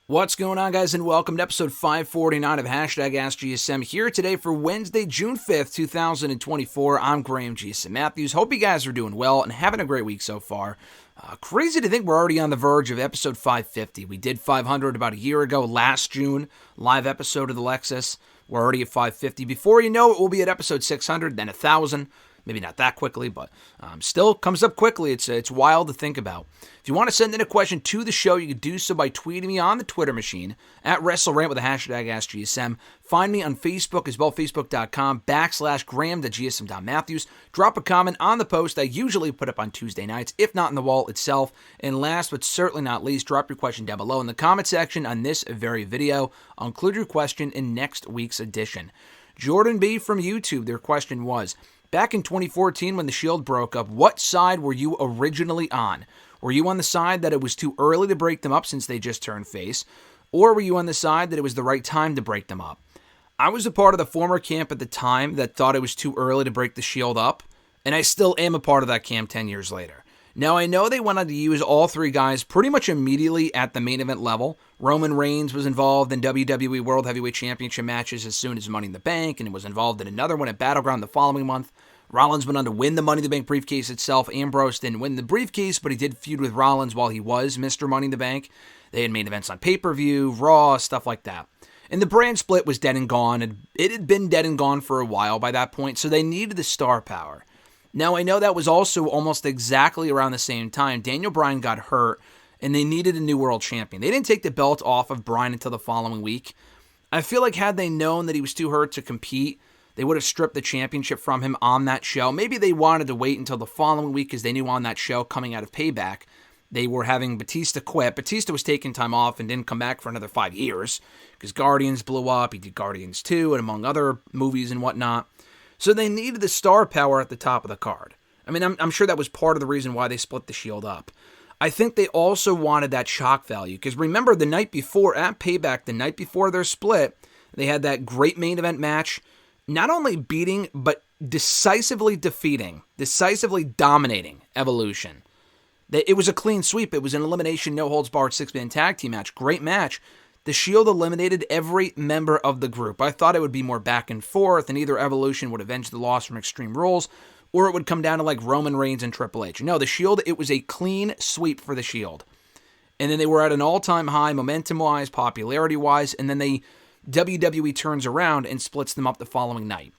What's going on, guys, and welcome to episode 549 of AskGSM here today for Wednesday, June 5th, 2024. I'm Graham GSM Matthews. Hope you guys are doing well and having a great week so far. Crazy to think we're already on the verge of episode 550. We did 500 about a year ago, last June, live episode of the Lexus. We're already at 550. Before you know it, we'll be at episode 600, then 1,000. Maybe not that quickly, but still comes up quickly. It's wild to think about. If you want to send in a question to the show, you can do so by tweeting me on the Twitter machine at WrestleRant with the hashtag AskGSM. Find me on Facebook as well, facebook.com/Graham.GSM.Matthews. Drop a comment on the post I usually put up on Tuesday nights, if not in the wall itself. And last but certainly not least, drop your question down below in the comment section on this very video. I'll include your question in next week's edition. Jordan B. from YouTube, their question was, back in 2014 when the Shield broke up, what side were you originally on? Were you on the side that it was too early to break them up since they just turned face? Or were you on the side that it was the right time to break them up? I was a part of the former camp at the time that thought it was too early to break the Shield up, and I still am a part of that camp 10 years later. Now, I know they went on to use all three guys pretty much immediately at the main event level. Roman Reigns was involved in WWE World Heavyweight Championship matches as soon as Money in the Bank, and was involved in another one at Battleground the following month. Rollins went on to win the Money in the Bank briefcase itself. Ambrose didn't win the briefcase, but he did feud with Rollins while he was Mr. Money in the Bank. They had main events on pay-per-view, Raw, stuff like that. And the brand split was dead and gone, and it had been dead and gone for a while by that point, so they needed the star power. Now, I know that was also almost exactly around the same time Daniel Bryan got hurt, and they needed a new world champion. They didn't take the belt off of Bryan until the following week. I feel like had they known that he was too hurt to compete, they would have stripped the championship from him on that show. Maybe they wanted to wait until the following week because they knew on that show coming out of Payback, they were having Batista quit. Batista was taking time off and didn't come back for another 5 years because Guardians blew up. He did Guardians 2 and among other movies and whatnot. So they needed the star power at the top of the card. I mean, I'm sure that was part of the reason why they split the Shield up. I think they also wanted that shock value because remember the night before at Payback, the night before their split, they had that great main event match. Not only beating, but decisively defeating, decisively dominating Evolution. It was a clean sweep. It was an elimination, no-holds-barred six-man tag team match. Great match. The Shield eliminated every member of the group. I thought it would be more back and forth, and either Evolution would avenge the loss from Extreme Rules, or it would come down to like Roman Reigns and Triple H. No, the Shield, it was a clean sweep for the Shield. And then they were at an all-time high, momentum-wise, popularity-wise, and then WWE turns around and splits them up the following night.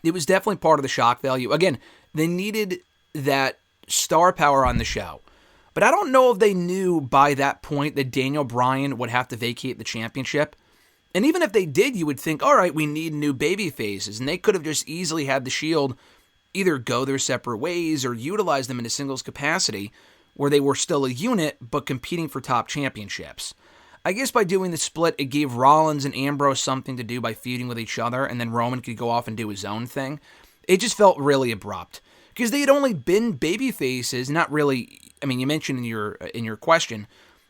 It was definitely part of the shock value. Again, they needed that star power on the show. But I don't know if they knew by that point that Daniel Bryan would have to vacate the championship. And even if they did, you would think, all right, we need new baby faces. And they could have just easily had the Shield either go their separate ways or utilize them in a singles capacity where they were still a unit but competing for top championships. I guess by doing the split, it gave Rollins and Ambrose something to do by feuding with each other, and then Roman could go off and do his own thing. It just felt really abrupt because they had only been baby faces, not really. I mean, you mentioned in your question,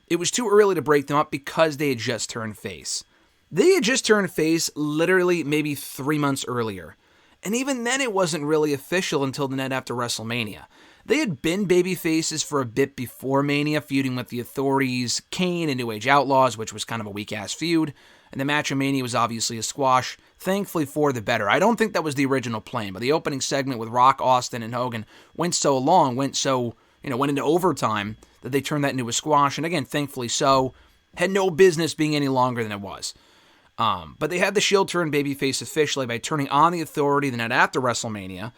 it was too early to break them up because they had just turned face. They had just turned face literally maybe 3 months earlier, and even then it wasn't really official until the night after WrestleMania. They had been baby faces for a bit before Mania, feuding with the Authorities, Kane, and New Age Outlaws, which was kind of a weak-ass feud. And the match of Mania was obviously a squash, thankfully for the better. I don't think that was the original plan, but the opening segment with Rock, Austin, and Hogan went so long, went into overtime, that they turned that into a squash. And again, thankfully so, had no business being any longer than it was. But they had the Shield turn babyface officially by turning on the Authority the night after WrestleMania,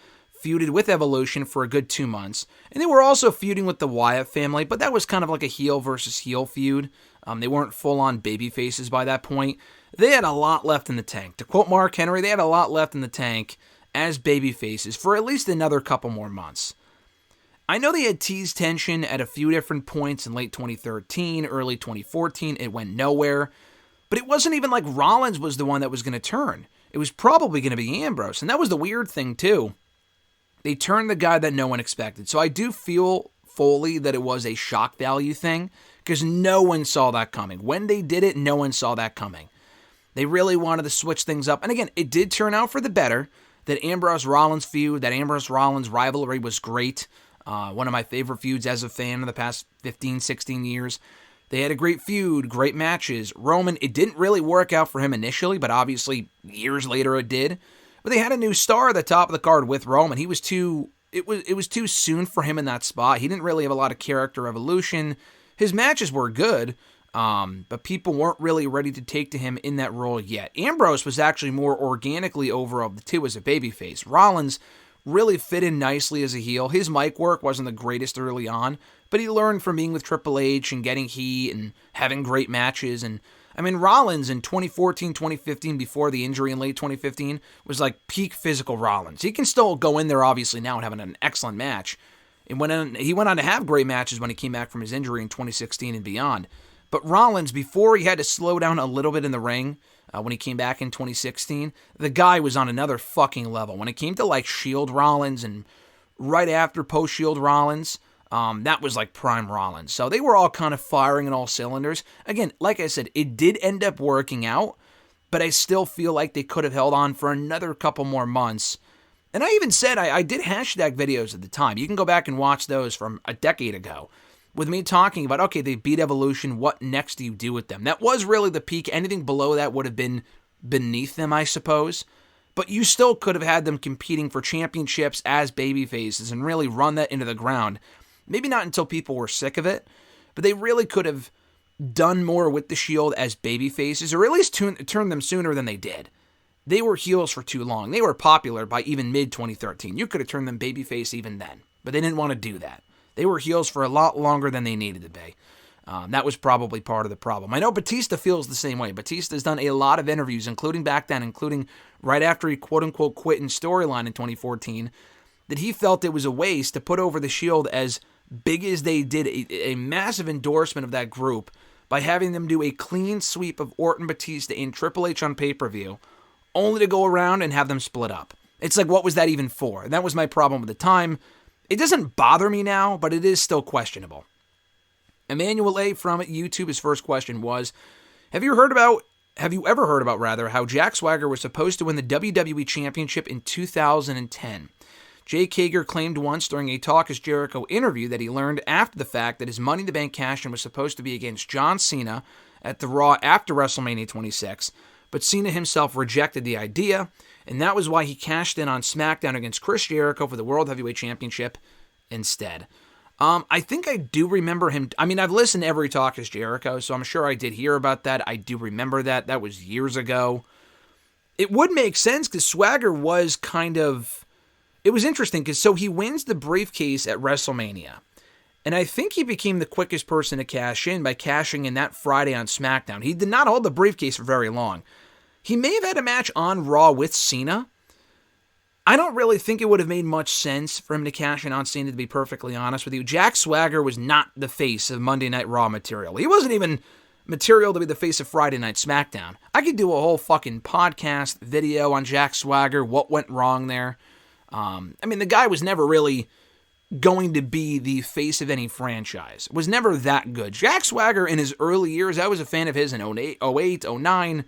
feuded with Evolution for a good 2 months. And they were also feuding with the Wyatt family, but that was kind of like a heel versus heel feud. They weren't full-on baby faces by that point. They had a lot left in the tank. To quote Mark Henry, they had a lot left in the tank as baby faces for at least another couple more months. I know they had teased tension at a few different points in late 2013, early 2014. It went nowhere. But it wasn't even like Rollins was the one that was going to turn. It was probably going to be Ambrose. And that was the weird thing, too. They turned the guy that no one expected. So I do feel fully that it was a shock value thing because no one saw that coming. When they did it, no one saw that coming. They really wanted to switch things up. And again, it did turn out for the better. That Ambrose-Rollins feud, that Ambrose-Rollins rivalry was great. One of my favorite feuds as a fan of the past 15, 16 years. They had a great feud, great matches. Roman, it didn't really work out for him initially, but obviously years later it did. But they had a new star at the top of the card with Roman. It was too soon for him in that spot. He didn't really have a lot of character evolution. His matches were good, but people weren't really ready to take to him in that role yet. Ambrose was actually more organically over of the two as a babyface. Rollins really fit in nicely as a heel. His mic work wasn't the greatest early on, but he learned from being with Triple H and getting heat and having great matches. And I mean, Rollins in 2014, 2015, before the injury in late 2015, was like peak physical Rollins. He can still go in there, obviously, now and having an excellent match. And he went on to have great matches when he came back from his injury in 2016 and beyond. But Rollins, before he had to slow down a little bit in the ring, when he came back in 2016, the guy was on another fucking level. When it came to like Shield Rollins and right after post-Shield Rollins, that was like prime Rollins. So they were all kind of firing in all cylinders. Again, like I said, it did end up working out, but I still feel like they could have held on for another couple more months. And I even said I did hashtag videos at the time. You can go back and watch those from a decade ago with me talking about, okay, they beat Evolution, what next do you do with them? That was really the peak. Anything below that would have been beneath them, I suppose. But you still could have had them competing for championships as babyfaces and really run that into the ground. Maybe not until people were sick of it, but they really could have done more with the Shield as babyfaces, or at least turn them sooner than they did. They were heels for too long. They were popular by even mid-2013. You could have turned them babyface even then, but they didn't want to do that. They were heels for a lot longer than they needed to be. That was probably part of the problem. I know Batista feels the same way. Batista's done a lot of interviews, including back then, including right after he quote-unquote quit in storyline in 2014, that he felt it was a waste to put over the Shield as big as they did, a massive endorsement of that group by having them do a clean sweep of Orton, Batista, and Triple H on pay-per-view, only to go around and have them split up. It's like, what was that even for? And that was my problem at the time. It doesn't bother me now, but it is still questionable. Emmanuel A. from YouTube, his first question was, have you ever heard about how Jack Swagger was supposed to win the WWE Championship in 2010? Jake Hager claimed once during a Talk is Jericho interview that he learned after the fact that his Money in the Bank cash-in was supposed to be against John Cena at the Raw after WrestleMania 26, but Cena himself rejected the idea, and that was why he cashed in on SmackDown against Chris Jericho for the World Heavyweight Championship instead. I think I do remember him. I mean, I've listened to every Talk is Jericho, so I'm sure I did hear about that. I do remember that. That was years ago. It would make sense because Swagger was it was interesting because so he wins the briefcase at WrestleMania. And I think he became the quickest person to cash in by cashing in that Friday on SmackDown. He did not hold the briefcase for very long. He may have had a match on Raw with Cena. I don't really think it would have made much sense for him to cash in on Cena, to be perfectly honest with you. Jack Swagger was not the face of Monday Night Raw material. He wasn't even material to be the face of Friday Night SmackDown. I could do a whole fucking podcast video on Jack Swagger, what went wrong there. I mean, the guy was never really going to be the face of any franchise. Was never that good. Jack Swagger in his early years, I was a fan of his in 08, 09,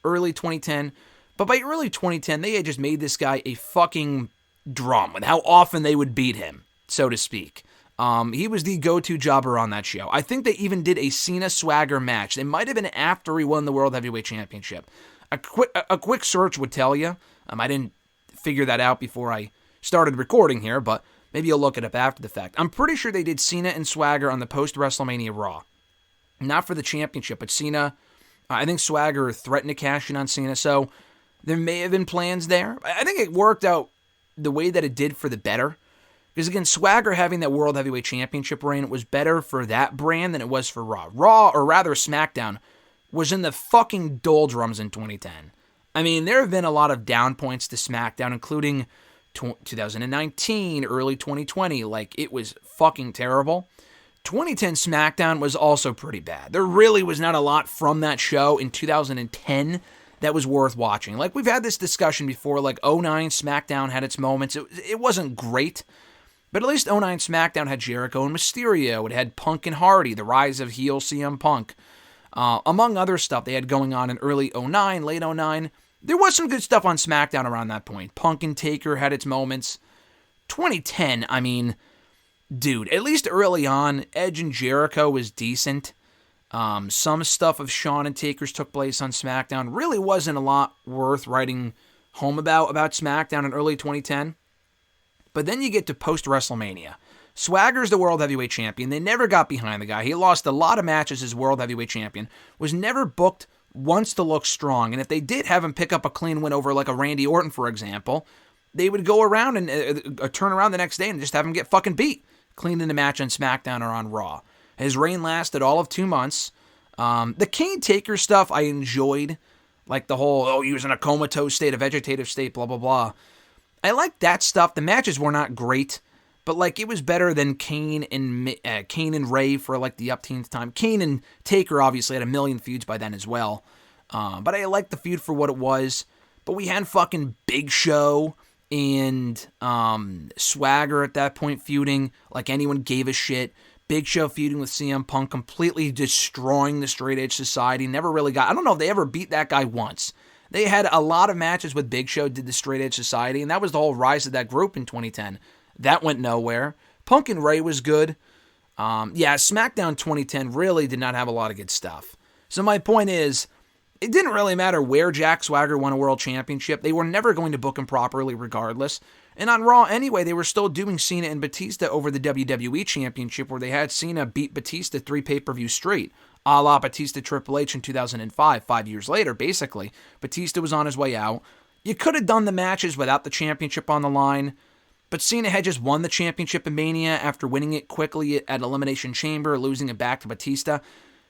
early 2010. But by early 2010, they had just made this guy a fucking drum with how often they would beat him, so to speak. He was the go-to jobber on that show. I think they even did a Cena Swagger match. It might have been after he won the World Heavyweight Championship. A quick search would tell you. I didn't figure that out before I started recording here, but maybe you'll look it up after the fact. I'm pretty sure they did Cena and Swagger on the post-WrestleMania Raw. Not for the championship, but Cena, I think Swagger threatened to cash in on Cena, so there may have been plans there. I think it worked out the way that it did for the better. Because again, Swagger having that World Heavyweight Championship reign was better for that brand than it was for Raw. Raw, or rather SmackDown, was in the fucking doldrums in 2010. I mean, there have been a lot of down points to SmackDown, including 2019, early 2020. Like, it was fucking terrible. 2010 SmackDown was also pretty bad. There really was not a lot from that show in 2010 that was worth watching. Like, we've had this discussion before, like, 09 SmackDown had its moments. It wasn't great, but at least 09 SmackDown had Jericho and Mysterio. It had Punk and Hardy, the rise of heel CM Punk. Among other stuff they had going on in early 09, late 09. There was some good stuff on SmackDown around that point. Punk and Taker had its moments. 2010, I mean, dude, at least early on, Edge and Jericho was decent. Some stuff of Shawn and Taker's took place on SmackDown. Really wasn't a lot worth writing home about SmackDown in early 2010. But then you get to post-WrestleMania. Swagger's the World Heavyweight Champion. They never got behind the guy. He lost a lot of matches as World Heavyweight Champion. Was never booked once to look strong. And if they did have him pick up a clean win over like a Randy Orton, for example, they would go around and turn around the next day and just have him get fucking beat. Clean in the match on SmackDown or on Raw. His reign lasted all of 2 months. The Kane Taker stuff I enjoyed. Like the whole, he was in a comatose state, a vegetative state, blah, blah, blah. I liked that stuff. The matches were not great, but like it was better than Kane and Ray for like the upteenth time. Kane and Taker obviously had a million feuds by then as well. But I liked the feud for what it was. But we had fucking Big Show and Swagger at that point feuding like anyone gave a shit. Big Show feuding with CM Punk, completely destroying the Straight Edge Society. Never really I don't know if they ever beat that guy once. They had a lot of matches with Big Show, did the Straight Edge Society, and that was the whole rise of that group in 2010. That went nowhere. Punk and Ray was good. SmackDown 2010 really did not have a lot of good stuff. So my point is, it didn't really matter where Jack Swagger won a world championship. They were never going to book him properly regardless. And on Raw anyway, they were still doing Cena and Batista over the WWE Championship, where they had Cena beat Batista 3 pay-per-views straight, a la Batista Triple H in 2005, 5 years later, basically. Batista was on his way out. You could have done the matches without the championship on the line, but Cena had just won the championship in Mania after winning it quickly at Elimination Chamber, losing it back to Batista.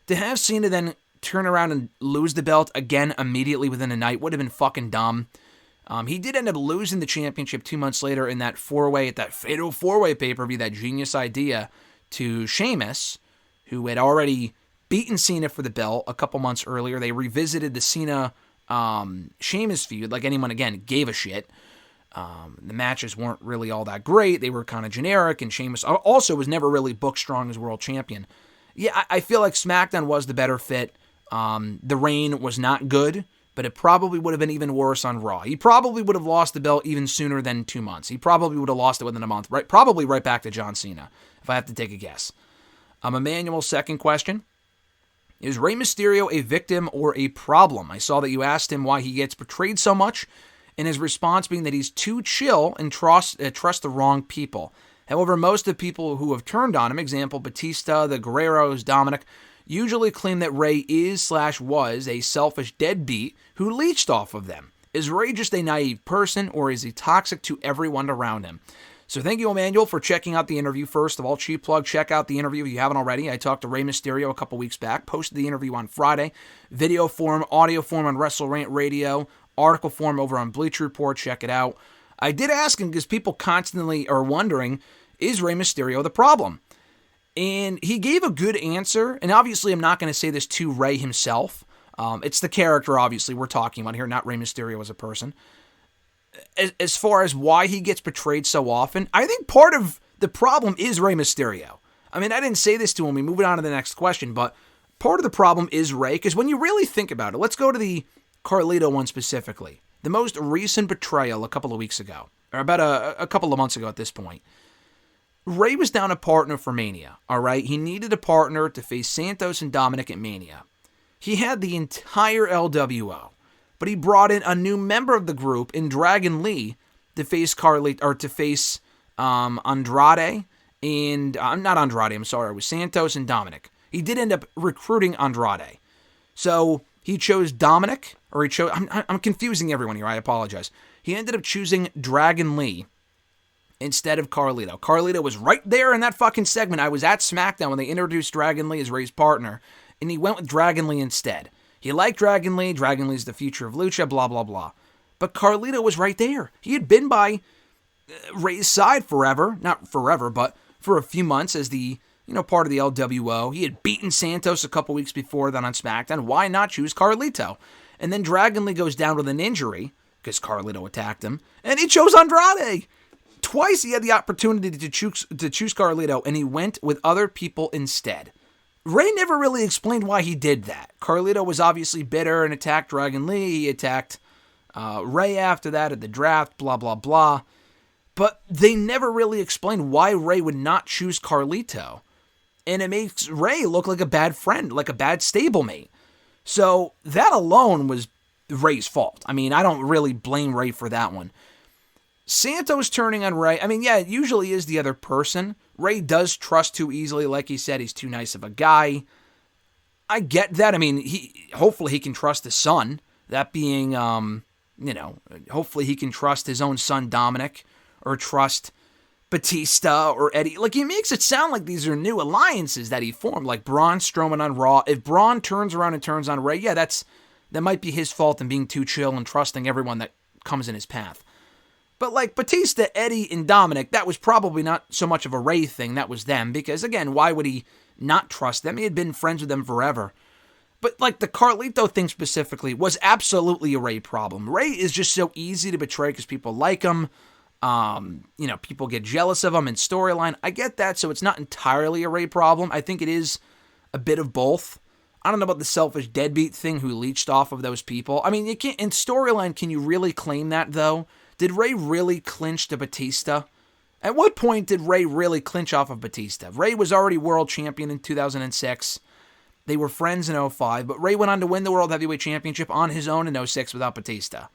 To have Cena then turn around and lose the belt again immediately within a night would have been fucking dumb. He did end up losing the championship 2 months later in that fatal four-way pay-per-view, that genius idea, to Sheamus, who had already beaten Cena for the belt a couple months earlier. They revisited the Cena Sheamus feud like anyone, again, gave a shit. The matches weren't really all that great. They were kind of generic, and Sheamus also was never really booked strong as world champion. Yeah, I feel like SmackDown was the better fit. The reign was not good, but it probably would have been even worse on Raw. He probably would have lost the belt even sooner than 2 months. He probably would have lost it within a month, right? Probably right back to John Cena, if I have to take a guess. Emmanuel's second question. Is Rey Mysterio a victim or a problem? I saw that you asked him why he gets portrayed so much, and his response being that he's too chill and trust the wrong people. However, most of the people who have turned on him, example Batista, the Guerreros, Dominic, usually claim that Rey is/was a selfish deadbeat who leached off of them. Is Rey just a naive person, or is he toxic to everyone around him? So thank you, Emmanuel, for checking out the interview. First of all, cheap plug, check out the interview if you haven't already. I talked to Rey Mysterio a couple weeks back, posted the interview on Friday, video form, audio form on WrestleRant Radio, article form over on Bleacher Report, check it out. I did ask him because people constantly are wondering, is Rey Mysterio the problem? And he gave a good answer, and obviously I'm not going to say this to Rey himself. It's the character, obviously, we're talking about here, not Rey Mysterio as a person. As far as why he gets portrayed so often, I think part of the problem is Rey Mysterio. I mean, I didn't say this to him. We move on to the next question, but part of the problem is Rey, because when you really think about it, let's go to the Carlito one specifically. The most recent betrayal a couple of weeks ago, or about a couple of months ago at this point. Rey was down a partner for Mania, all right? He needed a partner to face Santos and Dominic at Mania. He had the entire LWO, but he brought in a new member of the group in Dragon Lee to face Andrade and not Andrade. I'm sorry, it was Santos and Dominic. He did end up recruiting Andrade, so he chose Dominic, or he chose. I'm confusing everyone here. I apologize. He ended up choosing Dragon Lee instead of Carlito. Carlito was right there in that fucking segment. I was at SmackDown when they introduced Dragon Lee as Rey's partner, and he went with Dragon Lee instead. He liked Dragon Lee. Dragon Lee's the future of Lucha, blah, blah, blah. But Carlito was right there. He had been by Rey's side forever. Not forever, but for a few months as the, part of the LWO. He had beaten Santos a couple weeks before that on SmackDown. Why not choose Carlito? And then Dragon Lee goes down with an injury because Carlito attacked him, and he chose Andrade. Twice he had the opportunity to choose Carlito, and he went with other people instead. Rey never really explained why he did that. Carlito was obviously bitter and attacked Dragon Lee. He attacked Rey after that at the draft, blah, blah, blah. But they never really explained why Rey would not choose Carlito. and it makes Ray look like a bad friend, like a bad stablemate. So that alone was Ray's fault. I mean, I don't really blame Ray for that one. Santos turning on Ray, I mean, yeah, it usually is the other person. Ray does trust too easily. Like he said, he's too nice of a guy. I get that. I mean, hopefully he can trust his son. That being, hopefully he can trust his own son, Dominic, or trust Batista or Eddie. Like, he makes it sound like these are new alliances that he formed, like Braun Strowman on Raw. If Braun turns around and turns on Ray, yeah, that might be his fault in being too chill and trusting everyone that comes in his path. But like Batista, Eddie, and Dominic, that was probably not so much of a Ray thing. That was them. Because, again, why would he not trust them? He had been friends with them forever. But like the Carlito thing specifically was absolutely a Ray problem. Ray is just so easy to betray because people like him. People get jealous of him in storyline. I get that, so it's not entirely a Ray problem. I think it is a bit of both. I don't know about the selfish deadbeat thing who leached off of those people. I mean, you can't in storyline. Can you really claim that though? Did Ray really clinch to Batista? At what point did Ray really clinch off of Batista? Ray was already world champion in 2006. They were friends in 2005, but Ray went on to win the World Heavyweight Championship on his own in 2006 without Batista.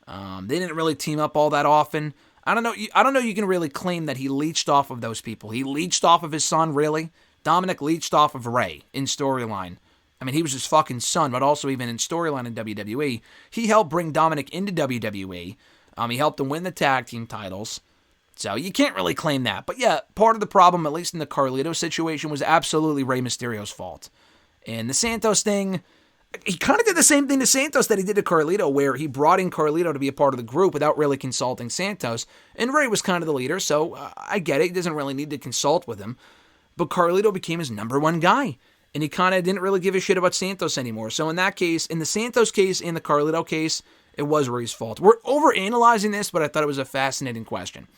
They didn't really team up all that often. I don't know you can really claim that he leached off of those people. He leached off of his son, really? Dominic leached off of Ray in storyline. I mean, he was his fucking son, but also even in storyline in WWE. He helped bring Dominic into WWE. He helped him win the tag team titles. So you can't really claim that. But yeah, part of the problem, at least in the Carlito situation, was absolutely Rey Mysterio's fault. And the Santos thing, he kind of did the same thing to Santos that he did to Carlito, where he brought in Carlito to be a part of the group without really consulting Santos. And Rey was kind of the leader, so I get it. He doesn't really need to consult with him. But Carlito became his number one guy. And he kind of didn't really give a shit about Santos anymore. So in that case, in the Santos case, in the Carlito case, it was Rey's fault. We're overanalyzing this, but I thought it was a fascinating question.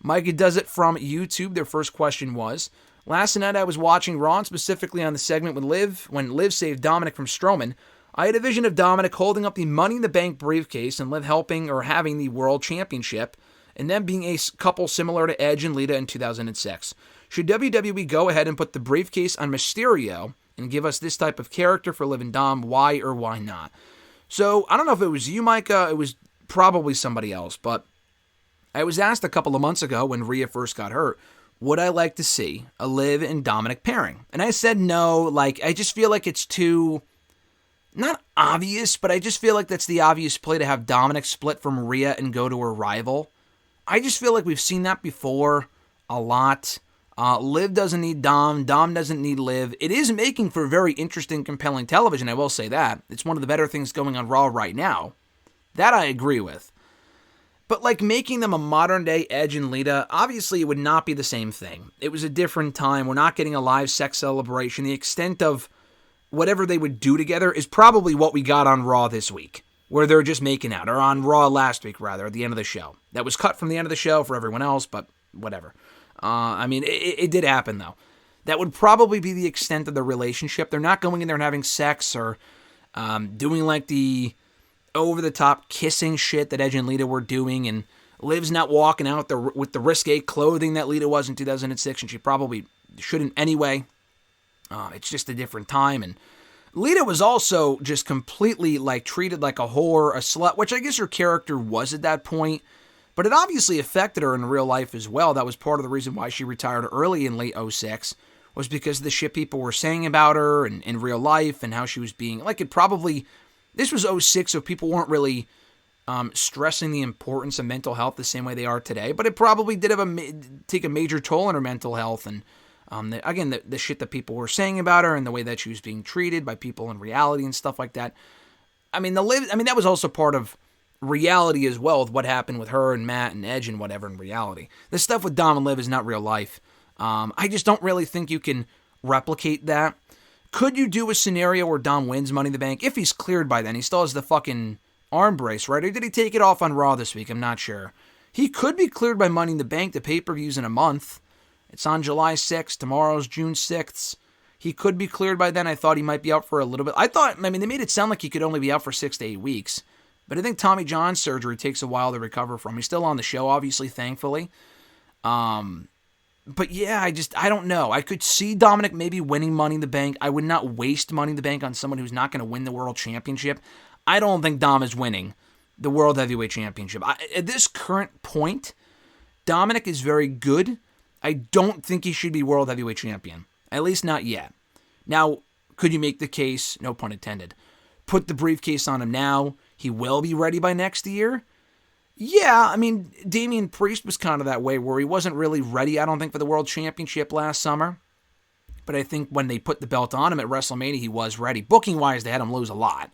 Micah does it from YouTube. Their first question was, last night I was watching Raw, and specifically on the segment with Liv, when Liv saved Dominic from Strowman. I had a vision of Dominic holding up the Money in the Bank briefcase and Liv helping or having the World Championship, and them being a couple similar to Edge and Lita in 2006. Should WWE go ahead and put the briefcase on Mysterio and give us this type of character for Liv and Dom? Why or why not? So, I don't know if it was you, Micah. It was probably somebody else, but I was asked a couple of months ago when Rhea first got hurt, would I like to see a Liv and Dominic pairing? And I said no. I just feel like it's too, not obvious, but I just feel like that's the obvious play to have Dominic split from Rhea and go to her rival. I just feel like we've seen that before a lot. Liv doesn't need Dom. Dom doesn't need Liv. It is making for very interesting, compelling television, I will say that. It's one of the better things going on Raw right now. That I agree with. But making them a modern-day Edge and Lita, obviously it would not be the same thing. It was a different time. We're not getting a live sex celebration. The extent of whatever they would do together is probably what we got on Raw this week, where they're just making out, or on Raw last week, rather, at the end of the show. That was cut from the end of the show for everyone else, but whatever. It did happen, though. That would probably be the extent of the relationship. They're not going in there and having sex or doing the over-the-top kissing shit that Edge and Lita were doing, and Liv's not walking out with the risque clothing that Lita was in 2006, and she probably shouldn't anyway. It's just a different time, and Lita was also just completely treated like a whore, a slut, which I guess her character was at that point, but it obviously affected her in real life as well. That was part of the reason why she retired early in late 2006, was because of the shit people were saying about her and in real life, and how she was being, this was 2006, so people weren't really stressing the importance of mental health the same way they are today. But it probably did take a major toll on her mental health. And the shit that people were saying about her and the way that she was being treated by people in reality and stuff like that. That was also part of reality as well, with what happened with her and Matt and Edge and whatever in reality. The stuff with Dom and Liv is not real life. I just don't really think you can replicate that. Could you do a scenario where Dom wins Money in the Bank? If he's cleared by then. He still has the fucking arm brace, right? Or did he take it off on Raw this week? I'm not sure. He could be cleared by Money in the Bank. The pay-per-view's in a month. It's on July 6th. Tomorrow's June 6th. He could be cleared by then. I thought he might be out for a little bit. They made it sound like he could only be out for 6 to 8 weeks. But I think Tommy John's surgery takes a while to recover from. He's still on the show, obviously, thankfully. But yeah, I don't know. I could see Dominic maybe winning Money in the Bank. I would not waste Money in the Bank on someone who's not going to win the World Championship. I don't think Dom is winning the World Heavyweight Championship. At this current point, Dominic is very good. I don't think he should be World Heavyweight Champion. At least not yet. Now, could you make the case, no pun intended, put the briefcase on him now? He will be ready by next year? Yeah, I mean, Damian Priest was kind of that way where he wasn't really ready, I don't think, for the World Championship last summer. But I think when they put the belt on him at WrestleMania, he was ready. Booking-wise, they had him lose a lot.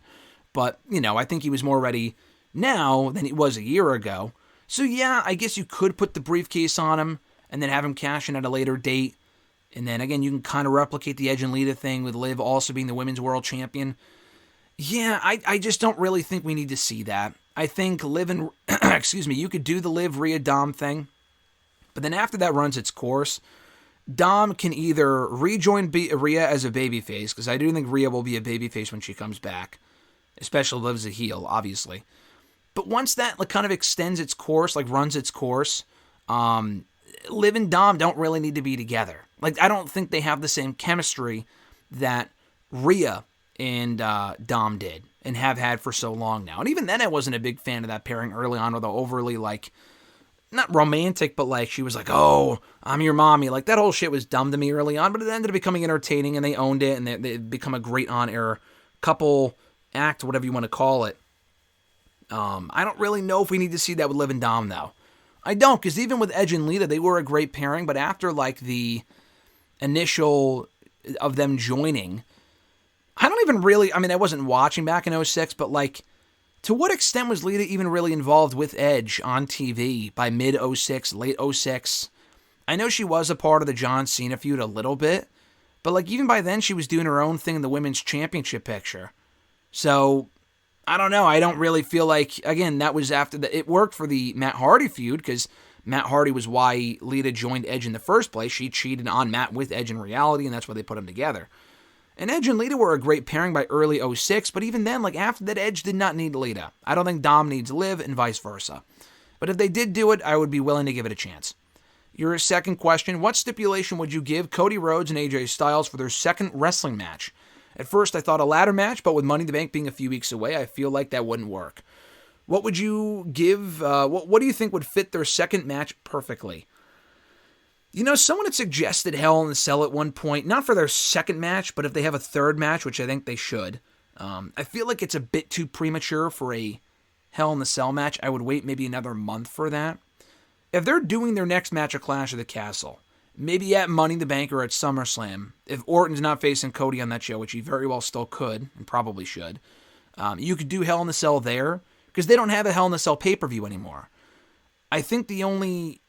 But, I think he was more ready now than he was a year ago. So yeah, I guess you could put the briefcase on him and then have him cash in at a later date. And then, again, you can kind of replicate the Edge and Lita thing with Liv also being the Women's World Champion. Yeah, I just don't really think we need to see that. I think Liv and, you could do the Liv Rhea Dom thing, but then after that runs its course, Dom can either rejoin Rhea as a babyface, because I do think Rhea will be a babyface when she comes back, especially Liv's a heel, obviously. But once that kind of extends its course, runs its course, Liv and Dom don't really need to be together. I don't think they have the same chemistry that Rhea and Dom did and have had for so long now. And even then, I wasn't a big fan of that pairing early on, with the overly, not romantic, but she was like, oh, I'm your mommy. That whole shit was dumb to me early on, but it ended up becoming entertaining, and they owned it, and they become a great on-air couple act, whatever you want to call it. I don't really know if we need to see that with Liv and Dom, though. I don't, because even with Edge and Lita, they were a great pairing, but after, the initial of them joining, I don't even really, I wasn't watching back in 06, but to what extent was Lita even really involved with Edge on TV by mid 06, late 06? I know she was a part of the John Cena feud a little bit, but even by then she was doing her own thing in the women's championship picture. So, I don't know, I don't really feel again, that was after it worked for the Matt Hardy feud, because Matt Hardy was why Lita joined Edge in the first place. She cheated on Matt with Edge in reality, and that's why they put them together. And Edge and Lita were a great pairing by early 06, but even then, after that, Edge did not need Lita. I don't think Dom needs Liv, and vice versa. But if they did do it, I would be willing to give it a chance. Your second question, what stipulation would you give Cody Rhodes and AJ Styles for their second wrestling match? At first, I thought a ladder match, but with Money in the Bank being a few weeks away, I feel like that wouldn't work. What would you give, what do you think would fit their second match perfectly? Someone had suggested Hell in a Cell at one point, not for their second match, but if they have a third match, which I think they should. I feel like it's a bit too premature for a Hell in a Cell match. I would wait maybe another month for that. If they're doing their next match at Clash of the Castle, maybe at Money in the Bank or at SummerSlam, if Orton's not facing Cody on that show, which he very well still could, and probably should, you could do Hell in a Cell there, because they don't have a Hell in a Cell pay-per-view anymore. I think the only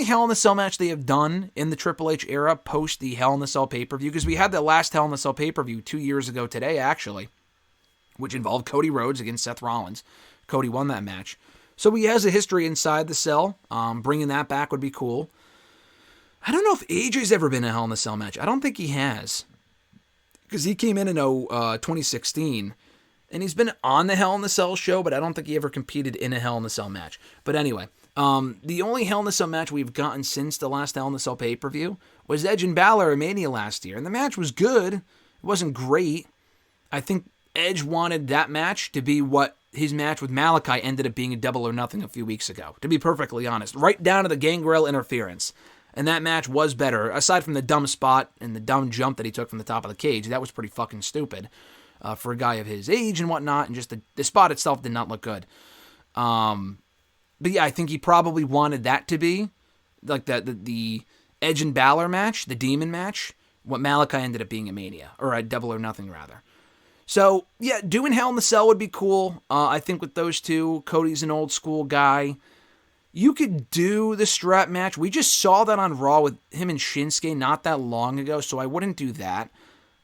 Hell in a Cell match they have done in the Triple H era post the Hell in a Cell pay-per-view, because we had the last Hell in a Cell pay-per-view 2 years ago today, actually, which involved Cody Rhodes against Seth Rollins. Cody won that match. So he has a history inside the cell. Bringing that back would be cool. I don't know if AJ's ever been in a Hell in a Cell match. I don't think he has, because he came in 2016, and he's been on the Hell in a Cell show, but I don't think he ever competed in a Hell in a Cell match. But anyway, the only Hell in a Cell match we've gotten since the last Hell in a Cell pay-per-view was Edge and Balor at Mania last year, and the match was good. It wasn't great. I think Edge wanted that match to be what his match with Malachi ended up being in Double or Nothing a few weeks ago, to be perfectly honest. Right down to the Gangrel interference. And that match was better, aside from the dumb spot and the dumb jump that he took from the top of the cage. That was pretty fucking stupid for a guy of his age and whatnot, and just the spot itself did not look good. But yeah, I think he probably wanted that to be like the Edge and Balor match, the Demon match, what Malachi ended up being at Mania, or at Double or Nothing, rather. So, yeah, doing Hell in the Cell would be cool. I think with those two, Cody's an old school guy. You could do the strap match. We just saw that on Raw with him and Shinsuke not that long ago, so I wouldn't do that.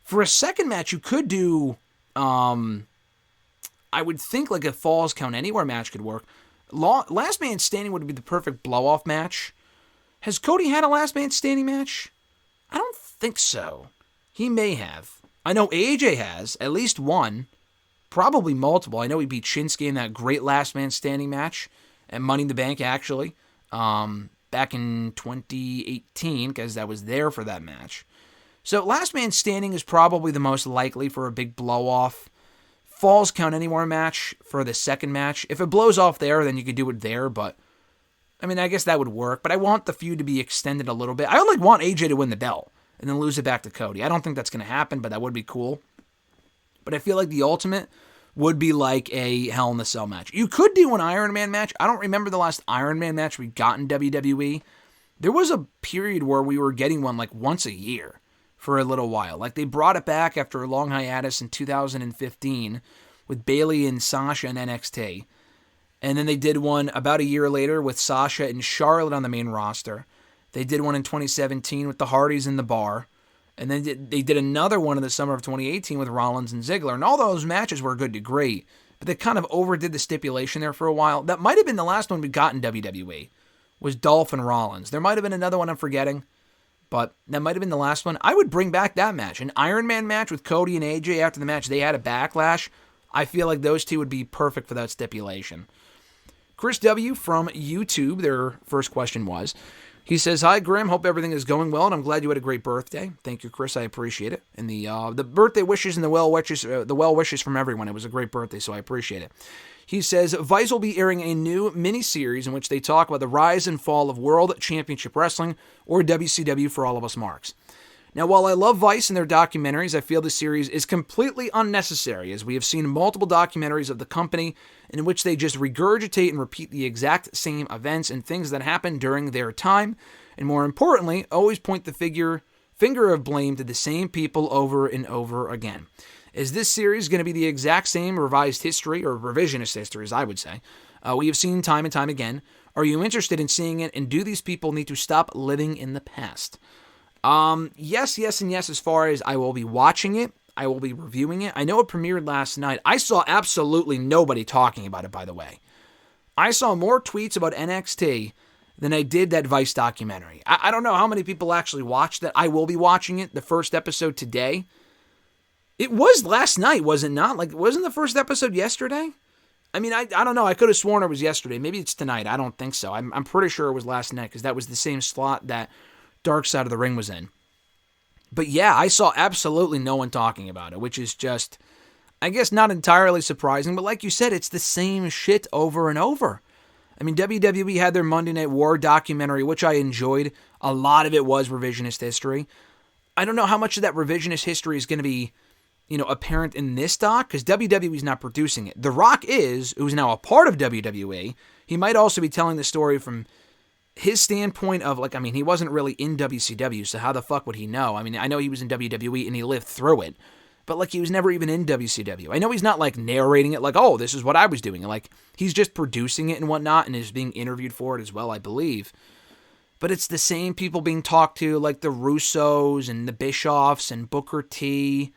For a second match, you could do, I would think a Falls Count Anywhere match could work. Last Man Standing would be the perfect blow-off match. Has Cody had a Last Man Standing match? I don't think so. He may have. I know AJ has, at least one, probably multiple. I know he beat Shinsuke in that great Last Man Standing match at Money in the Bank, actually. back in 2018, because I was there for that match. So Last Man Standing is probably the most likely for a big blow-off. Falls Count Anywhere match for the second match. If it blows off there, then you could do it there, but I mean, I guess that would work, but I want the feud to be extended a little bit. I would want AJ to win the belt and then lose it back to Cody. I don't think that's going to happen, but that would be cool. But I feel like the ultimate would be like a Hell in a Cell match. You could do an Iron Man match. I don't remember the last Iron Man match we got in WWE. There was a period where we were getting one like once a year for a little while. Like they brought it back after a long hiatus in 2015 with Bayley and Sasha in NXT. And then they did one about a year later with Sasha and Charlotte on the main roster. They did one in 2017 with the Hardys in the bar. And then they did another one in the summer of 2018 with Rollins and Ziggler. And all those matches were good to great. But they kind of overdid the stipulation there for a while. That might have been the last one we got in WWE, was Dolph and Rollins. There might have been another one I'm forgetting, but that might have been the last one. I would bring back that match. An Iron Man match with Cody and AJ after the match. They had a backlash. I feel like those two would be perfect for that stipulation. Chris W. from YouTube, their first question was, he says, "Hi, Grim. Hope everything is going well, and I'm glad you had a great birthday." Thank you, Chris. I appreciate it. And the birthday wishes and the well wishes from everyone. It was a great birthday, so I appreciate it. He says, Vice will be airing a new mini-series in which they talk about the rise and fall of World Championship Wrestling, or WCW for all of us marks. Now, while I love Vice and their documentaries, I feel the series is completely unnecessary, as we have seen multiple documentaries of the company in which they just regurgitate and repeat the exact same events and things that happened during their time, and more importantly, always point the finger of blame to the same people over and over again. Is this series going to be the exact same revised history, or revisionist history, as I would say, we have seen time and time again? Are you interested in seeing it, and do these people need to stop living in the past? Yes, and yes, as far as I will be watching it, I will be reviewing it. I know it premiered last night. I saw absolutely nobody talking about it, by the way. I saw more tweets about NXT than I did that Vice documentary. I don't know how many people actually watched that. I will be watching it, the first episode today. It was last night, was it not? Like, wasn't the first episode yesterday? I mean, I don't know. I could have sworn it was yesterday. Maybe it's tonight. I don't think so. I'm pretty sure it was last night, because that was the same slot that Dark Side of the Ring was in. But yeah, I saw absolutely no one talking about it, which is just, I guess, not entirely surprising. But like you said, it's the same shit over and over. I mean, WWE had their Monday Night War documentary, which I enjoyed. A lot of it was revisionist history. I don't know how much of that revisionist history is going to be, apparent in this doc, because WWE's not producing it. The Rock is, who's now a part of WWE. He might also be telling the story from his standpoint of, he wasn't really in WCW, so how the fuck would he know? I mean, I know he was in WWE and he lived through it, but, he was never even in WCW. I know he's not, narrating it oh, this is what I was doing. He's just producing it and whatnot and is being interviewed for it as well, I believe. But it's the same people being talked to, like the Russos and the Bischoffs and Booker T.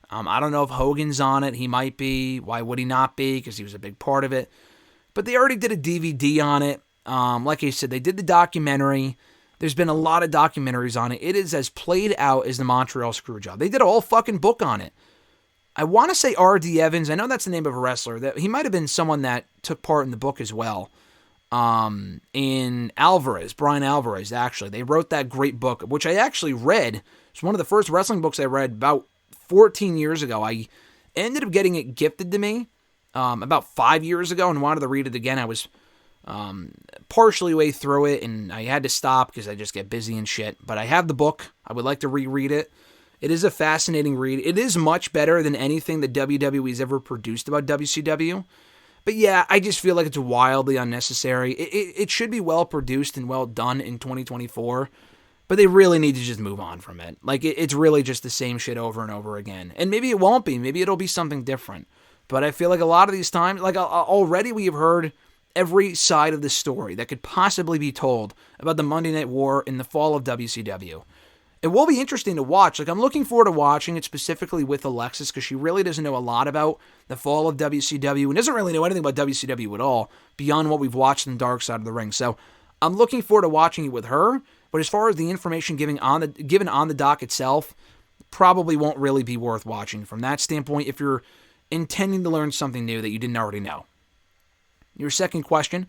I don't know if Hogan's on it. He might be. Why would he not be? Because he was a big part of it. But they already did a DVD on it. Like I said, they did the documentary. There's been a lot of documentaries on it. It is as played out as the Montreal Screwjob. They did a whole fucking book on it. I want to say R.D. Evans. I know that's the name of a wrestler. That he might have been someone that took part in the book as well. In Alvarez, Brian Alvarez, actually. They wrote that great book, which I actually read. It's one of the first wrestling books I read about 14 years ago. I ended up getting it gifted to me about 5 years ago and wanted to read it again. I was partially way through it, and I had to stop because I just get busy and shit. But I have the book. I would like to reread it. It is a fascinating read. It is much better than anything that WWE's ever produced about WCW. But yeah, I just feel like it's wildly unnecessary. It should be well produced and well done in 2024, but they really need to just move on from it. It's really just the same shit over and over again. And maybe it won't be. Maybe it'll be something different. But I feel like a lot of these times, already we have heard every side of the story that could possibly be told about the Monday Night War and the fall of WCW. It will be interesting to watch. I'm looking forward to watching it specifically with Alexis, because she really doesn't know a lot about the fall of WCW and doesn't really know anything about WCW at all beyond what we've watched in Dark Side of the Ring. So I'm looking forward to watching it with her. But as far as the information given on the doc itself, probably won't really be worth watching from that standpoint if you're intending to learn something new that you didn't already know. Your second question,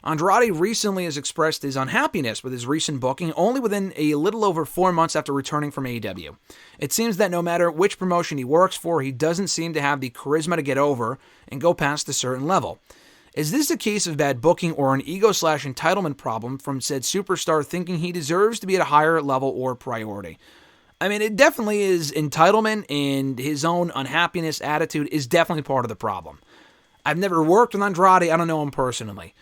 Andrade recently has expressed his unhappiness with his recent booking only within a little over 4 months after returning from AEW. It seems that no matter which promotion he works for, he doesn't seem to have the charisma to get over and go past a certain level. Is this a case of bad booking or an ego/entitlement problem from said superstar thinking he deserves to be at a higher level or priority? I mean, it definitely is entitlement, and his own unhappiness attitude is definitely part of the problem. I've never worked with Andrade. I don't know him personally.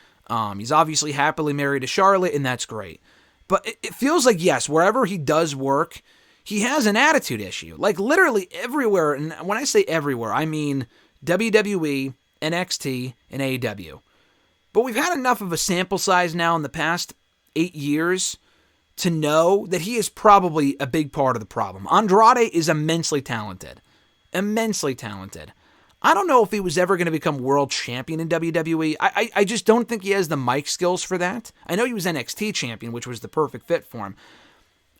He's obviously happily married to Charlotte, and that's great. But it feels like, yes, wherever he does work, he has an attitude issue. Like, literally everywhere, and when I say everywhere, I mean WWE, NXT, and AEW. But we've had enough of a sample size now in the past 8 years to know that he is probably a big part of the problem. Andrade is immensely talented. Immensely talented. I don't know if he was ever going to become world champion in WWE. I just don't think he has the mic skills for that. I know he was NXT champion, which was the perfect fit for him.